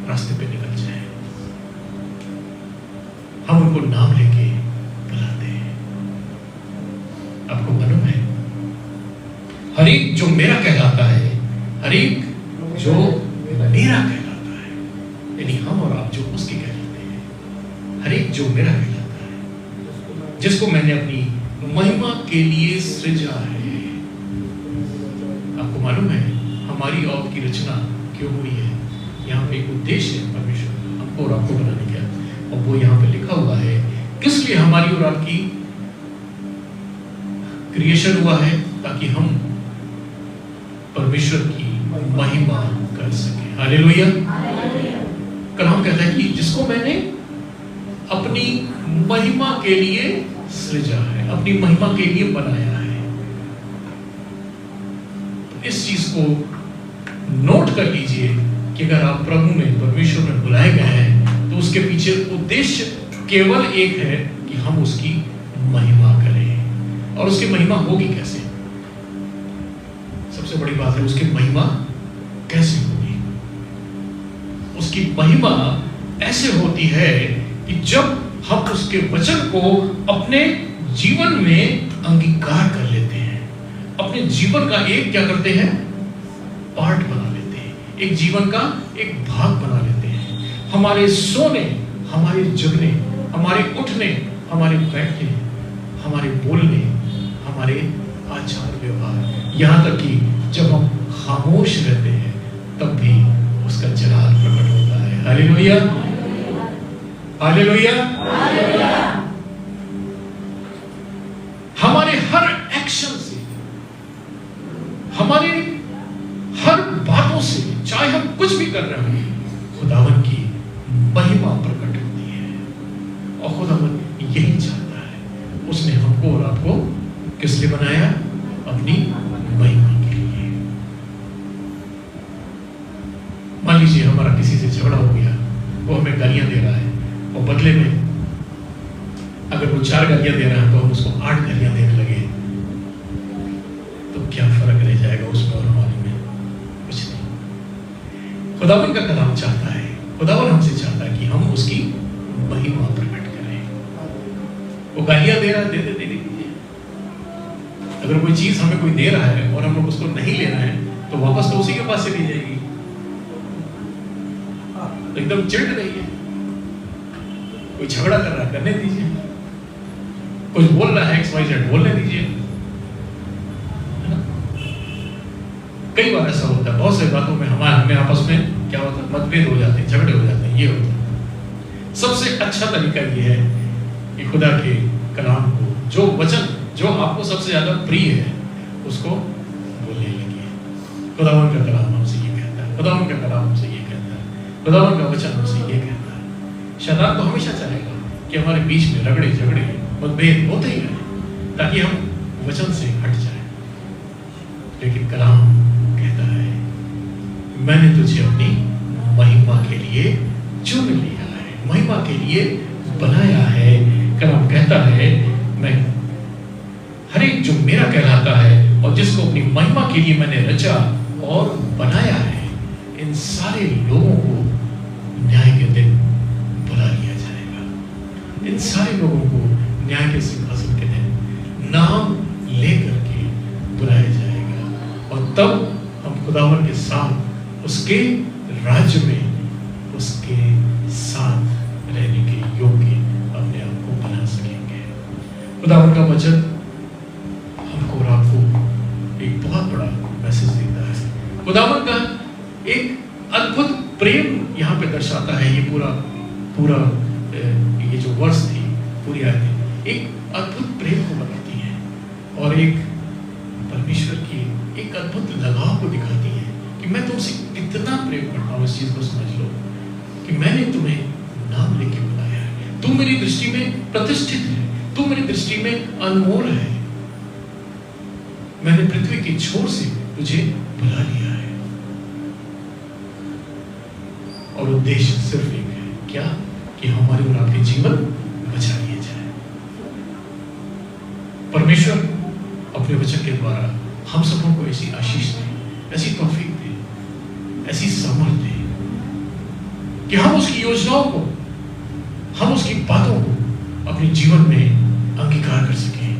रास्ते पे निकल जाए। हम उनको नाम लेके बुलाते हैं। आपको मालूम है, हर एक जो मेरा कहलाता है, हर एक जो मेरा कहलाता है, यानी हम और आप जो उसके कहलाते हैं, हर एक जो मेरा कहलाता है, जिसको मैंने अपनी महिमा के लिए सृजा है। आपको मालूम है हमारी औरत की रचना क्यों हुई है? यहाँ पे एक उद्देश्य है परमेश्वर हमको और आपको बनाने का, और वो यहाँ पे लिखा हुआ है किस लिए हमारी और आपकी क्रिएशन हुआ है, ताकि हम परमेश्वर की महिमा कर सके। हालेलुया। कलाम कहता है कि जिसको मैंने अपनी महिमा के लिए सृजा है, अपनी महिमा के लिए बनाया है। तो इस चीज को नोट कर लीजिए कि अगर आप प्रभु में, परमेश्वर में बुलाए गए हैं, तो उसके पीछे उद्देश्य केवल एक है कि हम उसकी महिमा करें। और उसकी महिमा होगी कैसे? सबसे बड़ी बात है, उसकी महिमा कैसे होगी? उसकी महिमा ऐसे होती है कि जब हम उसके वचन को अपने जीवन में अंगीकार कर लेते हैं, अपने जीवन का एक क्या करते हैं, पार्ट बना लेते हैं, एक जीवन का एक भाग बना लेते हैं। हमारे सोने, हमारे जगने, हमारे उठने, हमारे बैठने, हमारे बोलने, हमारे आचार व्यवहार, यहाँ तक कि जब हम खामोश रहते हैं तब भी उसका जलाल प्रकट होता है। Hallelujah, hallelujah. हमारे हर एक्शन से, हमारे हर बातों से, चाहे हम कुछ भी कर रहे हैं, खुदावन की महिमा प्रकट होती है। और खुदावन यही चाहता है, उसने हमको और आपको किस लिए बनाया? अपनी महिमा के लिए। मान लीजिए हमारा किसी से झगड़ा हो गया, वो हमें गालियां दे रहा है, और बदले में अगर वो 4 गालियां दे रहा है तो हम उसको 8 गालियां देने लगे, तो क्या फर्क रह जाएगा उसमें और हमारे में? कुछ नहीं। खुदावन का कलाम चाहता है, खुदावन हमसे चाहता है कि हम उसकी महिमा प्रकट करें। वो गालियां दे रहा है, दे दीजिए। अगर कोई चीज हमें कोई दे रहा है और हम लोग उसको नहीं लेना है तो वापस तो उसी के पास चली जाएगी। एकदम चिढ़ रही है, कोई झगड़ा कर रहा है, करने दीजिए। कुछ बोल रहा है XYZ, बोलने दीजिए। कई बार ऐसा होता है, बहुत से बातों में हमें आपस में क्या होता है, मतभेद हो जाते हैं, झगड़े हो जाते हैं, ये होता है। सबसे अच्छा तरीका ये है कि खुदा के कलाम को, जो वचन जो आपको सबसे ज्यादा प्रिय है, उसको बोलने लगिए। खुदावन का कलाम हमसे ये कहता है, खुदावन का कलाम हमसे ये कहता है, खुदावन का वचन हमसे ये कहता है। शैतान तो हमेशा चाहेगा कि हमारे बीच में रगड़े झगड़े मतभेद होते ही रहे ताकि हम वचन से हट जाए। लेकिन कलाम कहता है, मैंने तुझे अपनी महिमा के लिए चुन लिया है, महिमा के लिए बनाया है। कलाम कहता है, मैं हर एक जो मेरा कहलाता है और जिसको अपनी महिमा के लिए मैंने रचा और बनाया है, इन सारे लोगों को न्याय के दिन बुला लिया जाएगा। इन सारे लोगों को न्याय के सिंहासन के दिन नाम लेकर के बुलाया जाएगा और तब हम खुदावन के साथ उसके राज्य में उसके साथ रहने के योग्य अपने आप को बना सकेंगे। खुदावन का वचन हमको और आपको एक बहुत बड़ा मैसेज देता है। खुदावन का एक अद्भुत प्रेम यहाँ पे दर्शाता है। ये पूरा ये जो वर्ष थी, पूरी आयतें एक अद्भुत प्रेम को बताती है और एक परमेश्वर की एक अद्भुत लगाव को दिखाती है कि मैं तुमसे कितना प्रेम करता हूँ। इस चीज को समझ लो कि मैंने तुम्हें नाम लेके बुलाया है, तुम मेरी दृष्टि में प्रतिष्ठित है, तुम मेरी दृष्टि में अनमोल है। मैंने पृथ्वी की छोर से तुझे बुला लिया है और उद्देश्य सिर्फ एक है, क्या? कि हमारे और आपके जीवन बचा लिए जाए। परमेश्वर अपने वचन के द्वारा हम सबों को ऐसी आशीष दे, ऐसी तौफीक दे, ऐसी सामर्थ दे कि हम उसकी योजनाओं को, हम उसकी बातों को अपने जीवन में अंगीकार कर सकें,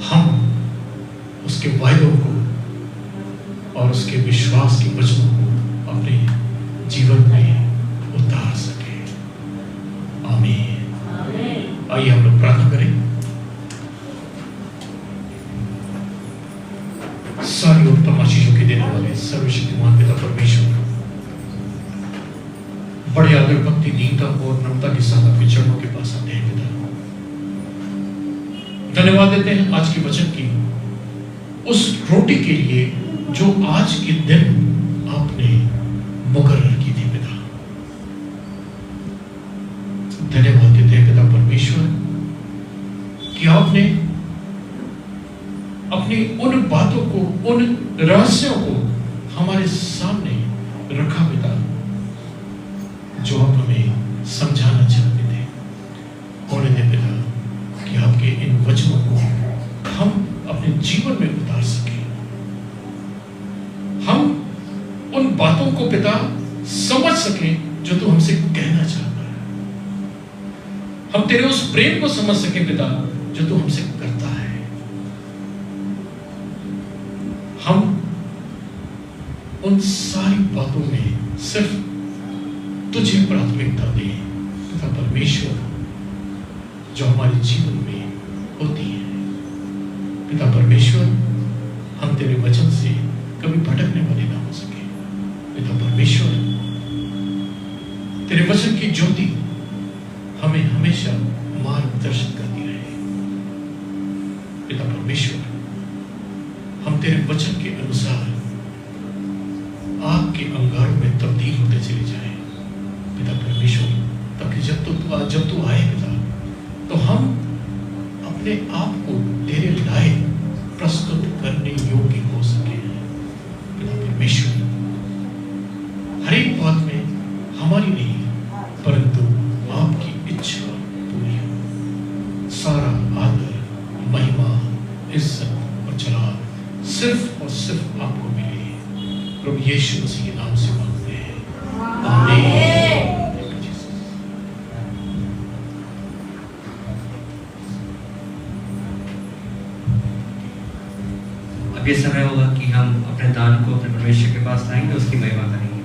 हम उसके वायदों को और उसके विश्वास के वचनों को अपने जीवन में उतार सके। आमीन। आइए हम लोग प्रार्थना करें। सारी उत्तम आशीषों के देने वाले सर्वशक्तिमान पिता परमेश्वर, बड़े आदर भक्ति दीनता और नम्रता के साथ अपने चरणों के पास आते हैं पिता। धन्यवाद देते हैं आज के वचन की उस रोटी के लिए जो आज के दिन आपने मुकर्रर की थी पिता। धन्यवाद देते हैं पिता परमेश्वर कि आपने अपनी उन बातों को, उन रहस्यों को हमारे सामने रखा पिता, जो आप हमें समझाना चाहते थे। होने दे पिता कि आपके इन वचनों को हम अपने जीवन में उतार सके, हम उन बातों को पिता समझ सके जो तू हमसे कहना चाहता है, हम तेरे उस प्रेम को समझ सके पिता जो तू हमसे करता है। हम उन सारी बातों में सिर्फ तुझे प्राथमिकता दें पिता परमेश्वर, जो हमारे जीवन में होती है। पिता परमेश्वर, हम तेरे वचन से कभी भटकने वाले ना हो सके। पिता परमेश्वर, तेरे वचन की ज्योति हमें हमेशा मार्गदर्शन करती रहे। पिता परमेश्वर, हम तेरे वचन के अनुसार आग के अंगारों में तब्दील होते चले जाएं। पिता परमेश्वर, ताकि जब तू आए पिता, तो हम अपने आप को तेरे लायक प्रस्तुत करने योग्य हो सके। पिता परमेश्वर, हर एक बात में हमारी नहीं परंतु आपकी इच्छा पूरी हो। सारा आदर, महिमा, इज्जत और जलाल सिर्फ और सिर्फ आपको मिले। प्रभु यीशु मसीह के नाम से मांगते हैं, अब ये समय होगा कि हम अपने दान को अपने परमेश्वर के पास लाएंगे, उसकी महिमा करेंगे।